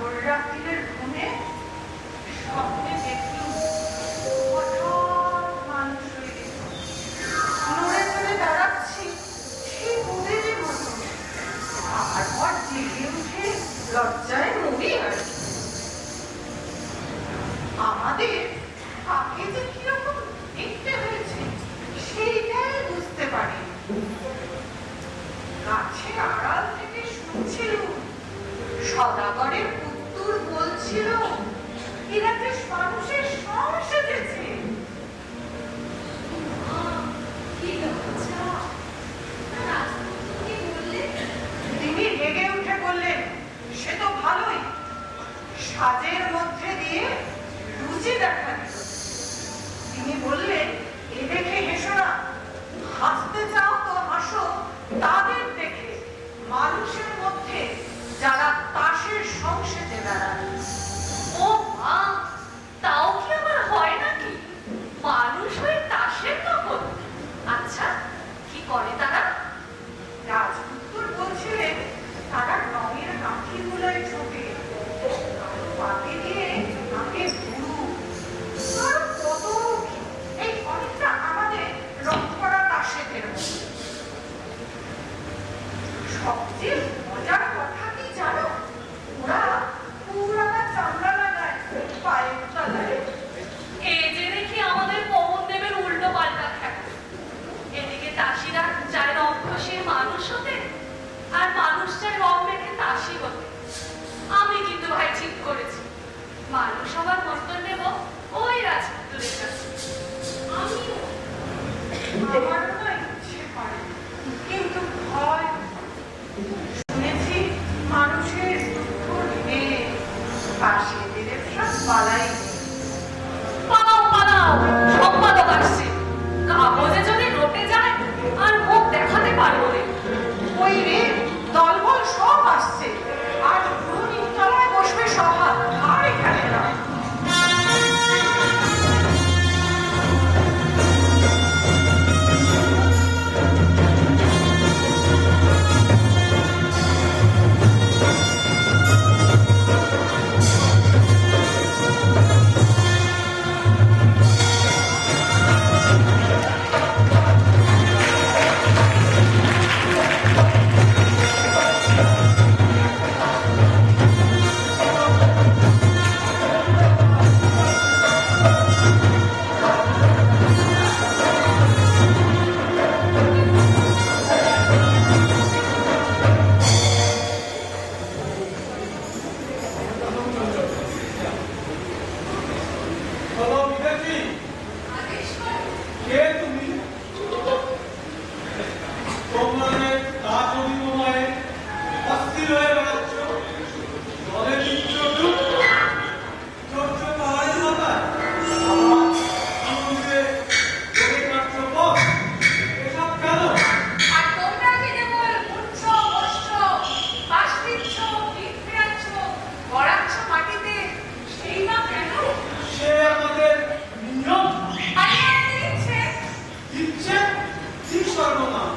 ভোর রাত্রির ঘুমে স্বপ্নে দেখলুম হঠাৎ মানুষ হয়ে গেল, নড়ে চড়ে দাঁড়াচ্ছি ঠিক ওদের মতো। তারপর জেগে উঠে লজ্জায় মরি আর কি। আমাদের কাকে যে কিরকম দেখতে হয়েছে সেইটাই বুঝতে পারি। গাছের আড়াল থেকে শুনছিল সদাগরের পুত্তুর বলছিল এরা যে মানুষের সব সেজেছে। তিনি রেগে উঠে বললেন, সে তো ভালোই, সাজের মধ্যে দিয়ে রুচি দেখা দিল। তিনি বললেন, এ দেখে হেসো না, হাসতে চাও তো হাসো তাদের দেখে, মানুষের মধ্যে যারা তাসের সংসেজে বেড়ায়। ও মা, তাও কি আবার হয় নাকি? মানুষ হয়ে তাসের নকল? আচ্ছা, কি করে তারা? রাজপুত্র বলছিলেন তারা রঙের কাঠি গুলোয় ছোটে, পাতি দিয়ে নাকে ধুরু, আর কত কি। এই অনেকটা আমাদের রং করা তাসেদের মতো। সবচেয়ে মজার কথা কি জানো, ওরা পুরানা চামড়া লাগায় পায়ের তলায়। এই যে দেখি আমাদের পবন দেবের উল্টো পাল্টা খেলা। এদিকে তাসিরা চায় রক্ষসীর মানুষ হতে, আর মানুষ চায় রং মেখে তাসি হতে। আমি কিন্তু ভাই ঠিক করেছি, মানুষ হবার মন্তব্য নেব ওই রাজপুত্রের কাছে। আমিও আমারও না ইচ্ছে করে, কিন্তু ভয়। শুনেছি মানুষের দুঃখ নেই, পাশে দিলে সব পালাই। পালাও পালাও, সম্পাদক আসছে। কাগজে যদি রটে যায় আর মুখ দেখাতে পারবো রে। ওই রে, দলবল সব আসছে, আর পুরো নিমতলায় বসবে সভা, আর এখানে নয়। বলো বিদেশি, কে তুমি? তোমরা তাজ অভিনয়ে অস্থির হয়ে বেড়াচ্ছ, জলে দিচ্ছ ডুব, চড়ছ পাহাড়ের মাথায়, আবার আনন্দে জলে কাটছ পথ। এসব কেন? আর তোমরা কি কেবল উঠছ, বসছ, বাস দিচ্ছ, পিঠ ফেরাচ্ছ, গড়াচ্ছ মাটিতে, সেই না কেন? সে আমাদের নিয়ম। আর আমাদের ইচ্ছে। ইচ্ছে? কি সর্বনাম!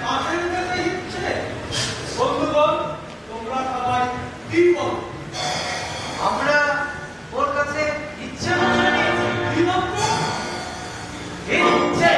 তাসের কাছে ইচ্ছে? বন্ধুগণ, তোমরা সবাই কি বলো? আমরা ওর কাছে ইচ্ছে মতো নিয়েছি। কি মাত্র? ইচ্ছে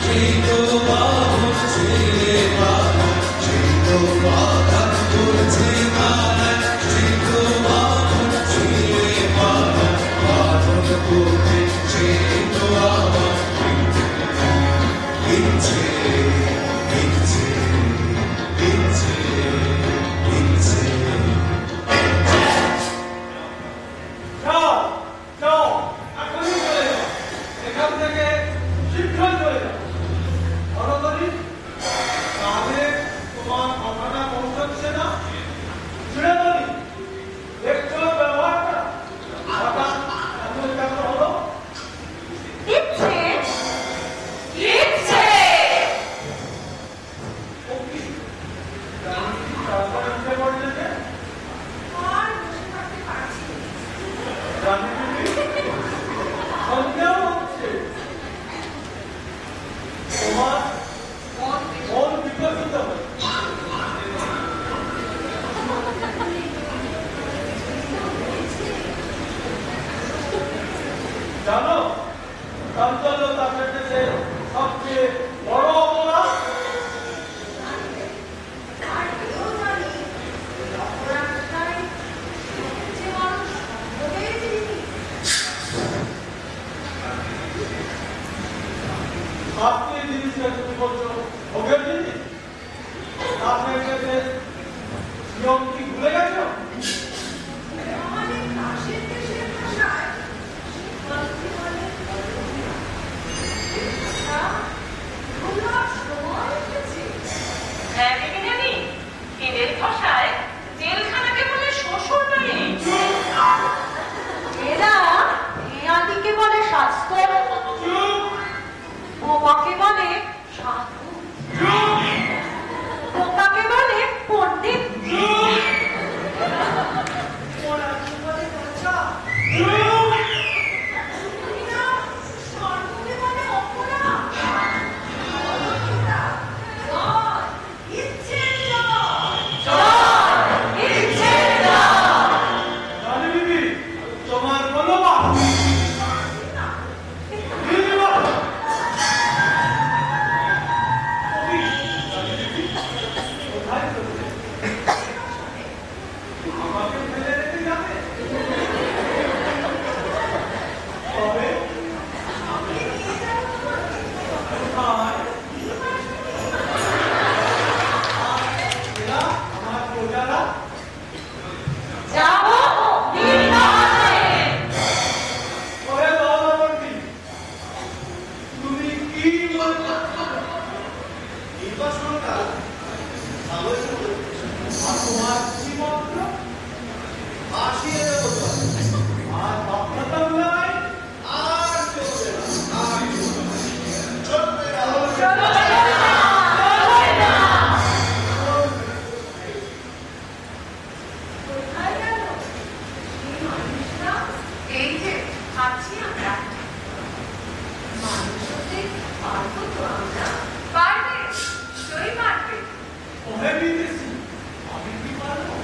Chico, vamos, Chile, নিয়ম কি ভুলে গেছো? আমাদের কাশের দেশের ভাষায় শিক্ষার্থী বলে ভুলার সময় এসেছে। হ্যাঁ দিদি জানি, এদের ভাষায় জেলখানাকে বলে শ্বশুর বাড়ি। এরা ইয়াদিকে বলে শাস্ত্র, বোমাকে বলে সাধু, বোকাকে বলে পণ্ডিত, ওরাকে বলে রাজা, স্বর্গকে বলে অপরাধ। রানী বিবি, তোমার মনোভাব বিবি বলো। কবি, রানী বিবি, কোথায় চললে? আমাকে ফেলে রেখে যাবে? তবে কোথায়? এরা আমার প্রজারা যাবো ওরে দলবন্দী, তুমি কি বলছো? নির্বাচনটা ভালোই হলো। আর তোমার কি মত? আসিয়ে দেবো তো। আর বক্তব্য নাই? আর চলবে না, আর চলবে না। চলবে না। কোথায় গেল সেই মানুষটা? এই যে আছি আমরা। মানুষ হতে পারবো তো আমরা? পারবে, নিশ্চয়ই পারবে। ওহে বিদেশি, আমি কি পারবো?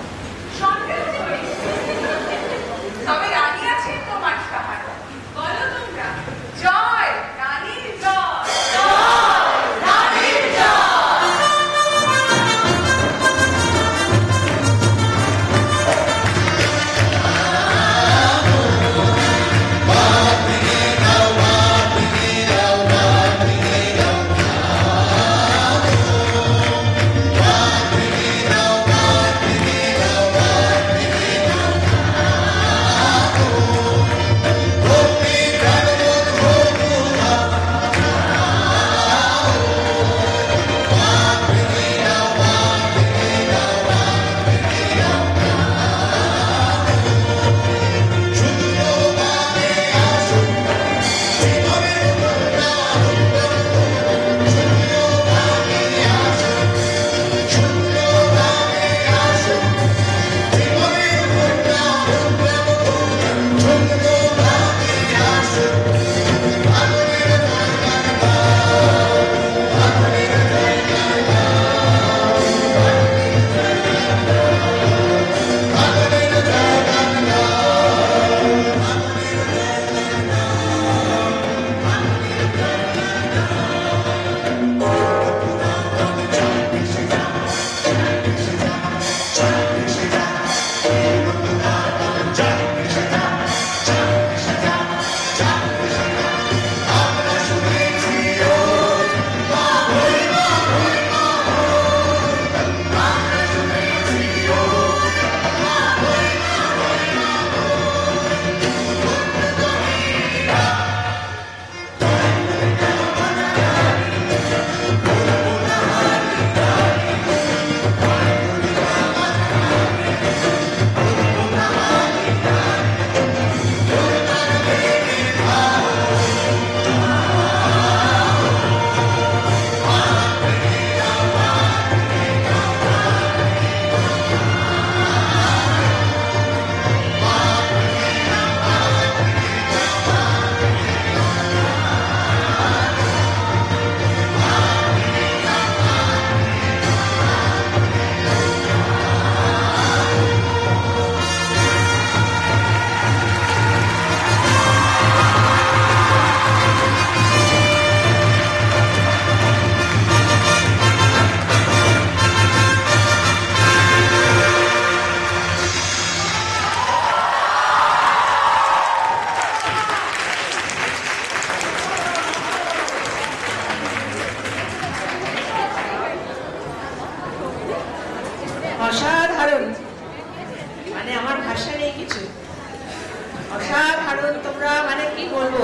বলবো,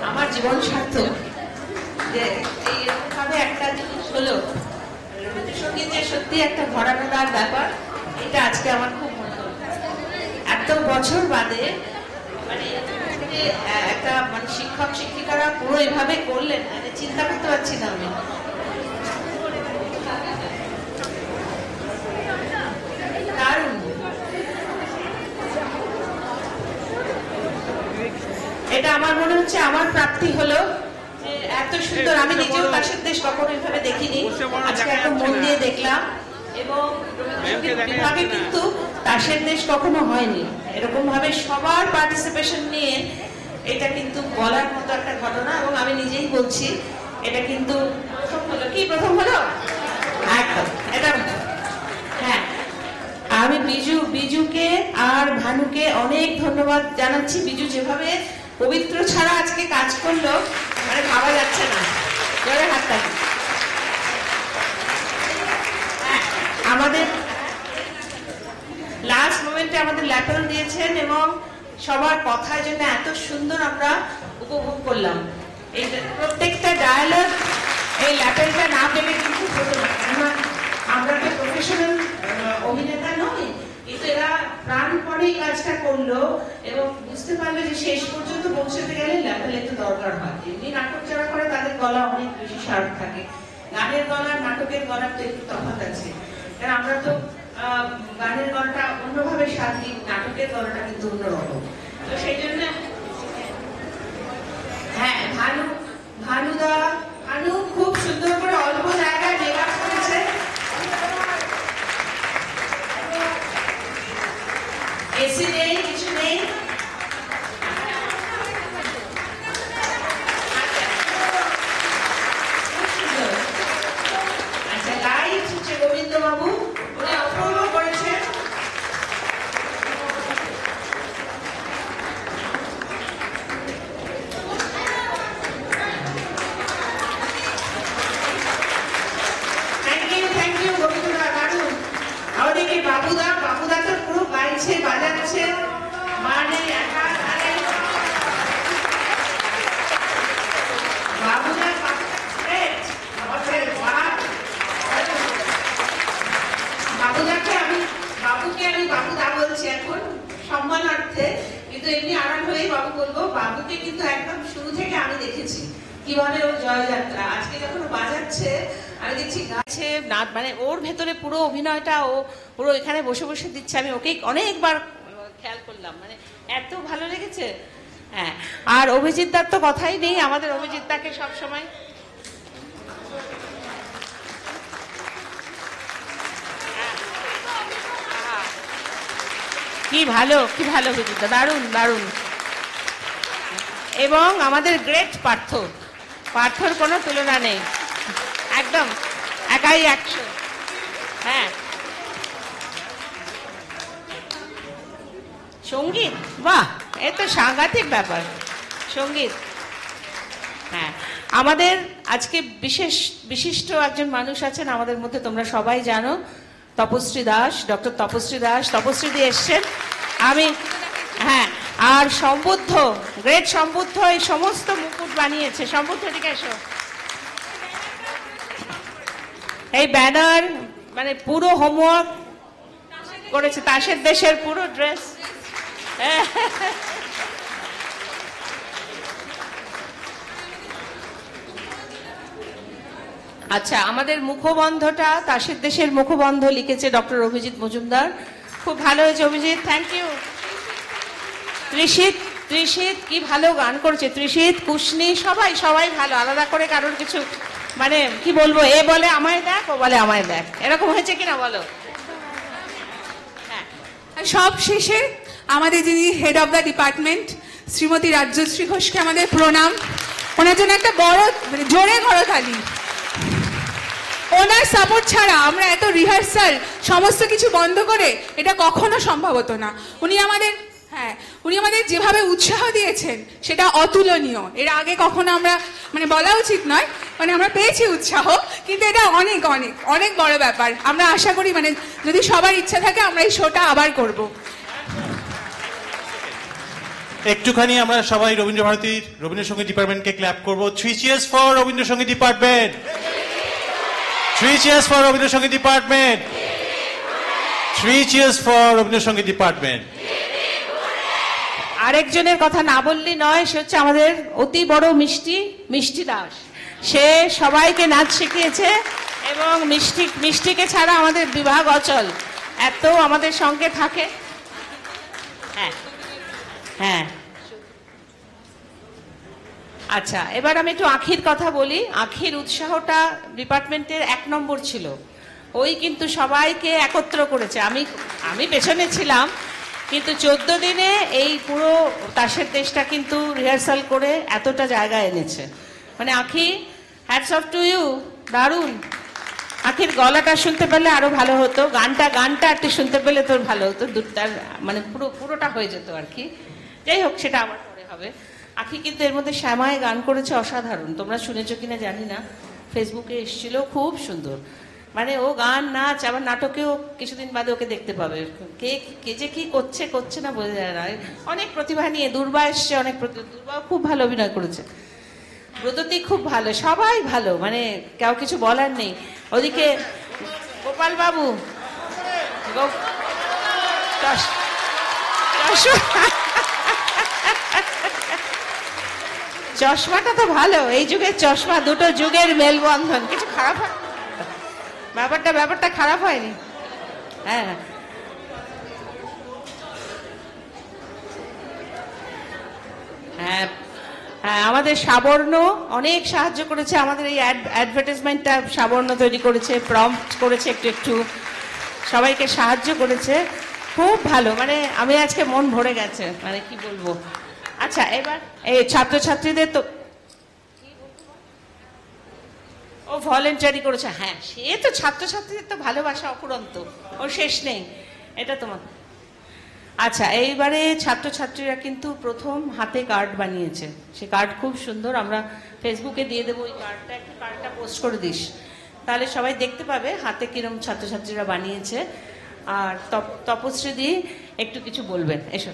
আমার জীবন সার্থক যে এইরকম ভাবে একটা জিনিস হলো। রবীন্দ্রসঙ্গীতের সত্যি একটা ঘরানাদার ব্যাপার, এটা আজকে আমার খুব মনে হলো। এত বছর বাদে মানে একটা মানে শিক্ষক শিক্ষিকারা পুরো এভাবে করলেন, মানে চিন্তা করতে পারছি না আমি। দারুণ। এটা আমার মনে হচ্ছে আমার প্রাপ্তি হলো যে এত সুন্দর, আমি নিজেও পাশের দেশ কখনো এভাবে দেখিনি, আজকে এত মন দিয়ে দেখলাম। এবং বিভাগে কিন্তু পাশের দেশ কখনো হয়নি এরকম ভাবে সবার পার্টিসিপেশন নিয়ে, এটা কিন্তু বলার মতো একটা ঘটনা। এবং আমি নিজেই বলছি এটা কিন্তু প্রথম হলো। কি প্রথম হলো? একদম এটা। হ্যাঁ, আমি বিজুকে আর ভানুকে অনেক ধন্যবাদ জানাচ্ছি। বিজু যেভাবে পবিত্র ছাড়া আজকে কাজ করলো, মানে ভাবা যাচ্ছে না। জোরে হাতটা। আমাদের লাস্ট মোমেন্টে আমাদের ল্যাপেল দিয়েছেন এবং সবার কথার জন্য এত সুন্দর আমরা উপভোগ করলাম। এই প্রত্যেকটা ডায়ালগ এই ল্যাপেলটা না পেলে কিন্তু হতো না। আমরা তো প্রফেশনাল অভিনেতা নই, কিন্তু এরা প্রাণপণে কাজটা করলো এবং বুঝতে পারলো যে শেষ পর্যন্ত পৌঁছতে গেলে ল্যাপেলের তো দরকার হয়। এমনি নাটক যারা করে তাদের গলা অনেক বেশি শার্প থাকে, গানের গলা নাটকের গলার তো একটু তফাৎ আছে। কারণ আমরা তো গানের গলাটা অন্যভাবে স্বাদ দিই, নাটকের গলাটা কিন্তু অন্যরকম। তো সেই জন্য হ্যাঁ, ভানু খুব সুন্দর করে অল্প জায়গায় মেকআপ করেছে। এসি নেই, কিছু নেই। আচ্ছা, লাইট হচ্ছে গোবিন্দ বাবু, উনি অপূর্ব করেছেন। থ্যাংক ইউ গোবিন্দদা, দারুণ। আমাদেরকে বাবুদা তো পুরো গাইছে বাজাচ্ছে, মানে একাধারে বাবুকে আমি বাবুদা বলছি এখন সম্মানার্থে, কিন্তু এমনি আরাম হয়ে বাবু বলবো। বাবুকে কিন্তু একদম শুরু থেকে আমি দেখেছি কিভাবে ও জয়যাত্রা, আজকে যখন ও বাজাচ্ছে আমি দেখছি গাছে না, মানে ওর ভেতরে পুরো অভিনয়টা ও পুরো এখানে বসে বসে দিচ্ছে। আমি ওকে অনেকবার খেয়াল করলাম, মানে এত ভালো লেগেছে। হ্যাঁ, আর অভিজিৎ দার তো কথাই নেই, আমাদের অভিজিৎ দাকে সবসময় কি ভালো অভিজিৎ দা, দারুণ দারুণ। এবং আমাদের গ্রেট পার্থর কোনো তুলনা নেই, একদম একাই 100। হ্যাঁ, সঙ্গীত, বাহ, এ তো সাংঘাতিক ব্যাপার সঙ্গীত। হ্যাঁ, আমাদের আজকে বিশিষ্ট একজন মানুষ আছেন আমাদের মধ্যে, তোমরা সবাই জানো, তপশ্রী দাস, ডক্টর তপশ্রী দাস। তপশ্রী দিয়ে এসছেন। আমি হ্যাঁ, আর সম্বুদ্ধ, গ্রেট সম্বুদ্ধ এই সমস্ত মুকুট বানিয়েছে। সম্বুদ্ধ দিকে এসো। এই ব্যানার, মানে পুরো হোমওয়ার্ক করেছে, তাসের দেশের পুরো ড্রেস। আচ্ছা, আমাদের মুখবন্ধটা তাসের দেশের মুখবন্ধ লিখেছে ডক্টর অভিজিৎ মজুমদার। খুব ভালো হয়েছে অভিজিৎ, থ্যাংক ইউ। ত্রিশিত কি ভালো গান করছে, ত্রিশিত, কুশনি, সবাই ভালো, আলাদা করে কারোর কিছু মানে কি বলবো, এ বলে আমায় দেখ, ও বলে আমায় দেখ, এরকম হয়েছে কিনা বলো। সব শেষে আমাদের যিনি head of the department Shrimati Rajyashri ঘোষকে আমাদের প্রণাম। ওনার জন্য একটা বড় জোরে করতালি। ওনার সাপোর্ট ছাড়া আমরা এত রিহার্সাল সমস্ত কিছু বন্ধ করে এটা কখনো সম্ভব হতো না। উনি আমাদের যেভাবে উৎসাহ দিয়েছেন সেটা অতুলনীয়। এর আগে কখনো আমরা মানে বলা উচিত নয়, মানে আমরা পেয়েছি উৎসাহ, কিন্তু এটা অনেক অনেক অনেক বড় ব্যাপার। আমরা আশা করি মানে যদি সবার ইচ্ছা থাকে আমরা এই শোটা আবার করব। একটুখানি আমরা সবাই রবীন্দ্রভারতীর রবীন্দ্রসঙ্গীত ডিপার্টমেন্টকে ক্ল্যাপ করব। 3 cheers for Rabindrasangeet department. 3 cheers for Rabindrasangeet department. 3 cheers for Rabindrasangeet department. আরেকজনের কথা না বললি নয়, সে হচ্ছে আমাদের অতি বড় মিষ্টি দাস। সে সবাইকে নাচ শিখিয়েছে এবং মিষ্টিকে ছাড়া আমাদের বিভাগ অচল। এত আমাদের সঙ্গে থাকে। হ্যাঁ হ্যাঁ, আচ্ছা, এবার আমি একটু আখির কথা বলি। আখির উৎসাহটা ডিপার্টমেন্টের 1 নম্বর ছিল। ওই কিন্তু সবাইকে একত্র করেছে। আমি পেছনে ছিলাম, কিন্তু 14 দিনে এই পুরো তাসের দেশটা কিন্তু রিহার্সাল করে এতটা জায়গায় এনেছে। মানে আখি, হ্যাটস অফ টু ইউ, দারুণ। আখির গলাটা শুনতে পেলে আরো ভালো হতো, গানটা একটু শুনতে পেলে তোর ভালো হতো, দুটার মানে পুরোটা হয়ে যেত আর কি। যাই হোক, সেটা আবার পরে হবে। আখি কিন্তু এর মধ্যে শ্যামায় গান করেছে অসাধারণ। তোমরা শুনেছো কিনা জানি না, ফেসবুকে এসেছিল, খুব সুন্দর। মানে ও গান, নাচ, আবার নাটকেও কিছুদিন বাদে ওকে দেখতে পাবে। কে যে কি করছে না বোঝা যায় না। অনেক প্রতিভা নিয়ে দুর্বা এসছে, দুর্বা খুব ভালো অভিনয় করেছে, ব্রততী খুব ভালো, সবাই ভালো, মানে কেউ কিছু বলার নেই। ওদিকে গোপাল বাবু, চশমাটা তো ভালো, এই যুগের চশমা, দুটো যুগের মেলবন্ধন, কিছু খারাপ হয় ব্যাপারটা খারাপ হয়নি। হ্যাঁ হ্যাঁ হ্যাঁ, আমাদের সাবর্ণ অনেক সাহায্য করেছে। আমাদের এই অ্যাডভার্টাইজমেন্টটা সাবর্ণ তৈরি করেছে, প্রম্পট করেছে, একটু সবাইকে সাহায্য করেছে, খুব ভালো। মানে আমি আজকে মন ভরে গেছে, মানে কি বলবো। আচ্ছা, এবার এই ছাত্রছাত্রীদের তো ও ভলেন্টারি করেছে। হ্যাঁ, সে তো ছাত্রছাত্রীদের তো ভালোবাসা অফুরন্ত, ওর শেষ নেই। এটা তোমার। আচ্ছা, এইবারে ছাত্রছাত্রীরা কিন্তু প্রথম হাতে কার্ড বানিয়েছে। সে কার্ড খুব সুন্দর, আমরা ফেসবুকে দিয়ে দেবো ওই কার্ডটা, একটু কার্ডটা পোস্ট করে দিস, তাহলে সবাই দেখতে পাবে হাতে কিরম ছাত্রছাত্রীরা বানিয়েছে। আর তপশ্রী দি একটু কিছু বলবেন, এসো।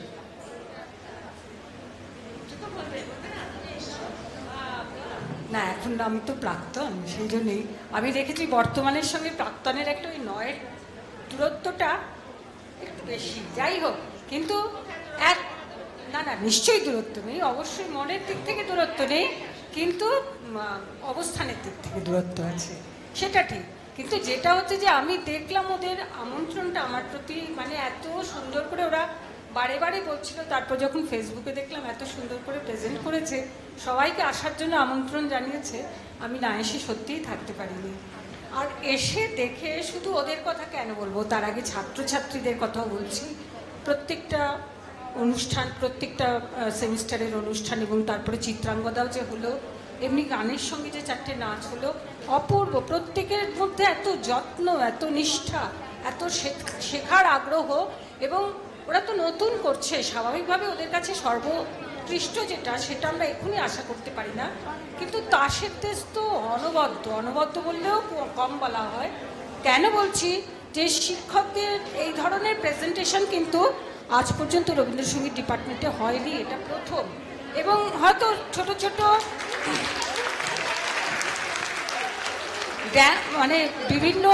না, এখন আমি তো প্রাক্তন, সেই জন্যই আমি দেখেছি বর্তমানের সঙ্গে প্রাক্তনের একটা ওই নয়ের দূরত্বটা একটু বেশি। যাই হোক, কিন্তু না নিশ্চয়ই দূরত্ব নেই, অবশ্যই মনের দিক থেকে দূরত্ব নেই, কিন্তু অবস্থানের দিক থেকে দূরত্ব আছে, সেটা ঠিক। কিন্তু যেটা হচ্ছে যে আমি দেখলাম ওদের আমন্ত্রণটা আমার প্রতি, মানে এত সুন্দর করে ওরা বারে বারে বলছিল। তারপর যখন ফেসবুকে দেখলাম এত সুন্দর করে প্রেজেন্ট করেছে, সবাইকে আসার জন্য আমন্ত্রণ জানিয়েছে, আমি না এসে সত্যিই থাকতে পারিনি। আর এসে দেখে শুধু ওদের কথা কেন বলবো, তার আগে ছাত্রছাত্রীদের কথাও বলছি। প্রত্যেকটা অনুষ্ঠান, প্রত্যেকটা সেমিস্টারের অনুষ্ঠান, এবং তারপরে চিত্রাঙ্গদাও যে হলো, এমনি গানের সঙ্গে যে 4টে নাচ হলো, অপূর্ব। প্রত্যেকের মধ্যে এত যত্ন, এত নিষ্ঠা, এত শেখার আগ্রহ, এবং ওরা তো নতুন করছে, স্বাভাবিকভাবে ওদের কাছে সর্বোৎকৃষ্ট যেটা, সেটা আমরা এখনই আশা করতে পারি না। কিন্তু তাসের দেশ তো অনবদ্য বললেও কম বলা হয়। কেন বলছি, যে শিক্ষকদের এই ধরনের প্রেজেন্টেশন কিন্তু আজ পর্যন্ত রবীন্দ্রসঙ্গীত ডিপার্টমেন্টে হয়নি, এটা প্রথম। এবং হয়তো ছোট ছোট মানে বিভিন্ন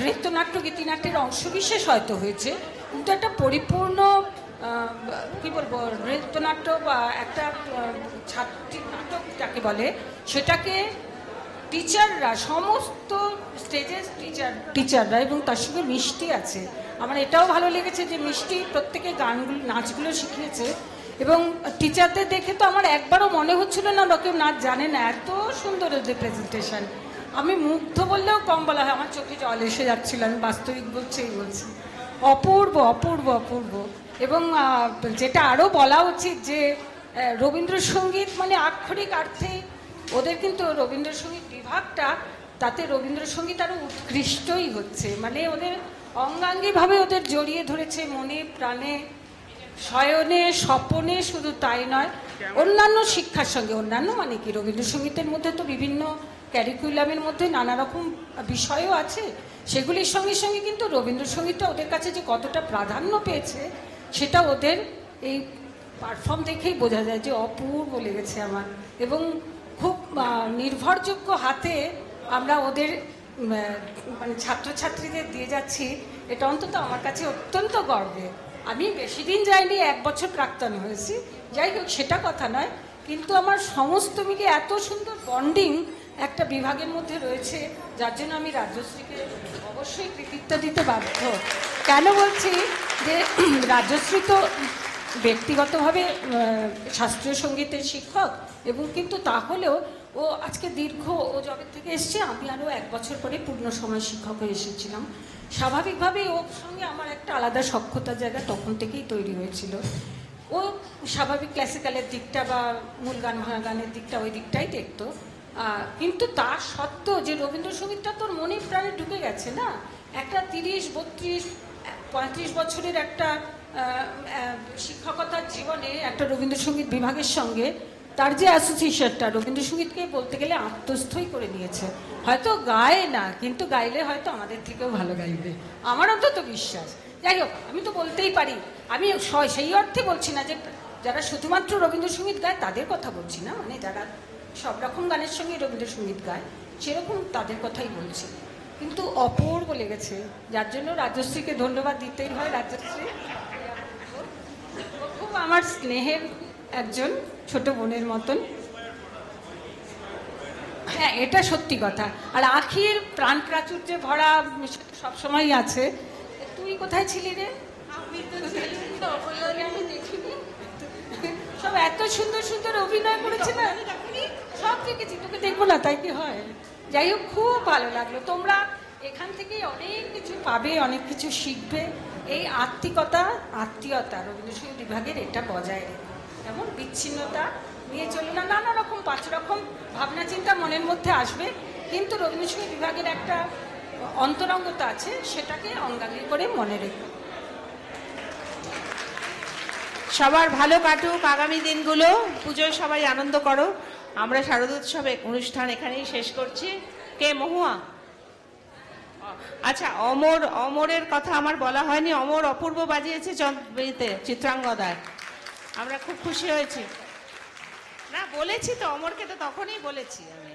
নৃত্যনাট্য, গীতিনাট্যের অংশবিশেষ হয়তো হয়েছে, কিন্তু একটা পরিপূর্ণ কি বলবো নৃত্যনাট্য বা একটা ছাত্রী নাটক যাকে বলে, সেটাকে টিচাররা, সমস্ত স্টেজের টিচাররা, এবং তার সঙ্গে মিষ্টি আছে। আমার এটাও ভালো লেগেছে যে মিষ্টি প্রত্যেকে গানগুলো, নাচগুলো শিখিয়েছে। এবং টিচারদের দেখে তো আমার একবারও মনে হচ্ছিল না বা কেউ নাচ জানে না, এত সুন্দর ওদের প্রেজেন্টেশন। আমি মুগ্ধ বললেও কম বলা হয়, আমার চোখে জল এসে যাচ্ছিল, আমি বাস্তবিক বলছি। অপূর্ব অপূর্ব অপূর্ব। এবং যেটা আরও বলা উচিত, যে রবীন্দ্রসঙ্গীত মানে আক্ষরিক অর্থে ওদের কিন্তু রবীন্দ্রসঙ্গীত বিভাগটা, তাতে রবীন্দ্রসঙ্গীত আরও উৎকৃষ্টই হচ্ছে। মানে ওদের অঙ্গাঙ্গিভাবে ওদের জড়িয়ে ধরেছে মনে প্রাণে, শয়নে স্বপনে, শুধু তাই নয়, অন্যান্য শিক্ষার সঙ্গে। অন্যান্য মানে কি, রবীন্দ্রসঙ্গীতের মধ্যে তো বিভিন্ন ক্যারিকুলামের মধ্যে নানা রকম বিষয়ও আছে, সেগুলির সঙ্গে সঙ্গে কিন্তু রবীন্দ্রসঙ্গীতটা ওদের কাছে যে কতটা প্রাধান্য পেয়েছে, সেটা ওদের এই পারফর্ম দেখেই বোঝা যায় যে অপূর্ব লেগেছে আমার, এবং খুব নির্ভরযোগ্য হাতে আমরা ওদের মানে ছাত্রছাত্রীদের দিয়ে যাচ্ছি। এটা অন্তত আমার কাছে অত্যন্ত গর্বের। আমি বেশি দিন যাইনি, 1 বছর প্রাক্তন হয়েছি, যাই হোক সেটা কথা নয়, কিন্তু আমার সমস্ত মিলে এত সুন্দর বন্ডিং একটা বিভাগের মধ্যে রয়েছে, যার জন্য আমি রাজশ্রীকে অবশ্যই কৃতিত্ব দিতে বাধ্য। কেন বলছি যে রাজশ্রী তো ব্যক্তিগতভাবে শাস্ত্রীয় সঙ্গীতের শিক্ষক, এবং কিন্তু তাহলেও ও আজকে ও যবে থেকে এসছে, আমি আরও 1 বছর পরে পূর্ণ সময় শিক্ষক হয়ে এসেছিলাম। স্বাভাবিকভাবেই ওর সঙ্গে আমার একটা আলাদা সখ্যতার জায়গা তখন থেকেই তৈরি হয়েছিল। ও স্বাভাবিক ক্লাসিক্যালের দিকটা বা মূল গান ভাঙা গানের দিকটা ওই দিকটাই দেখতো, কিন্তু তার সত্ত্বেও যে রবীন্দ্রসঙ্গীতটা তোর মনে প্রাণে ঢুকে গেছে না, একটা 30, 32, 35 বছরের একটা শিক্ষকতার জীবনে একটা রবীন্দ্রসঙ্গীত বিভাগের সঙ্গে তার যে অ্যাসোসিয়েশনটা রবীন্দ্রসঙ্গীতকে বলতে গেলে আত্মস্থই করে নিয়েছে। হয়তো গায় না, কিন্তু গাইলে হয়তো আমাদের থেকেও ভালো গাইবে, আমার অন্তত বিশ্বাস। যাই হোক, আমি তো বলতেই পারি, আমি সেই অর্থে বলছি না যে যারা শুধুমাত্র রবীন্দ্রসঙ্গীত গায় তাদের কথা বলছি না, মানে যারা সব রকম গানের সঙ্গে রবীন্দ্রসঙ্গীত গায় সেরকম তাদের কথাই বলছি। কিন্তু অপূর্ব লেগেছে, যার জন্য রাজশ্রীকে ধন্যবাদ দিতেই হয়। রাজশ্রী খুব আমার স্নেহের একজন ছোট বোনের মতন। হ্যাঁ, এটা সত্যি কথা। আর আখির প্রাণ প্রাচুর্যে ভরা সবসময় আছে। তুই কোথায় ছিলি রে? আমি দেখিনি। সব এত সুন্দর সুন্দর অভিনয় করেছে না, সব দেখেছি, তোকে দেখবো না তাই কি হয়? যাই হোক, খুব ভালো লাগলো। তোমরা এখান থেকে অনেক কিছু পাবে, অনেক কিছু শিখবে। এই আত্মীয়তা রবীন্দ্রসঙ্গীত বিভাগের এটা বজায় রেখে, এমন বিচ্ছিন্নতা নিয়ে চলো না। নানা রকম 5 রকম ভাবনা চিন্তা মনের মধ্যে আসবে, কিন্তু রবীন্দ্রসঙ্গীত বিভাগের একটা অন্তরঙ্গতা আছে, সেটাকে অঙ্গাঙ্গি করে মনে রেখো। সবার ভালো কাটুক আগামী দিনগুলো, পুজোয় সবাই আনন্দ করো। আমরা শারদোৎসবে অনুষ্ঠান এখানেই শেষ করছি। কে মহুয়া? আচ্ছা, অমরের কথা আমার বলা হয়নি। অমর অপূর্ব বাজিয়েছে চিত্রাঙ্গদায়, আমরা খুব খুশি হয়েছি। না বলেছি তো, অমরকে তো তখনই বলেছি আমি।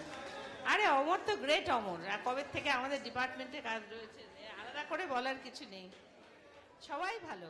আরে অমর তো গ্রেট। অমর কবে থেকে আমাদের ডিপার্টমেন্টে কাজ রয়েছে, আলাদা করে বলার কিছু নেই, সবাই ভালো।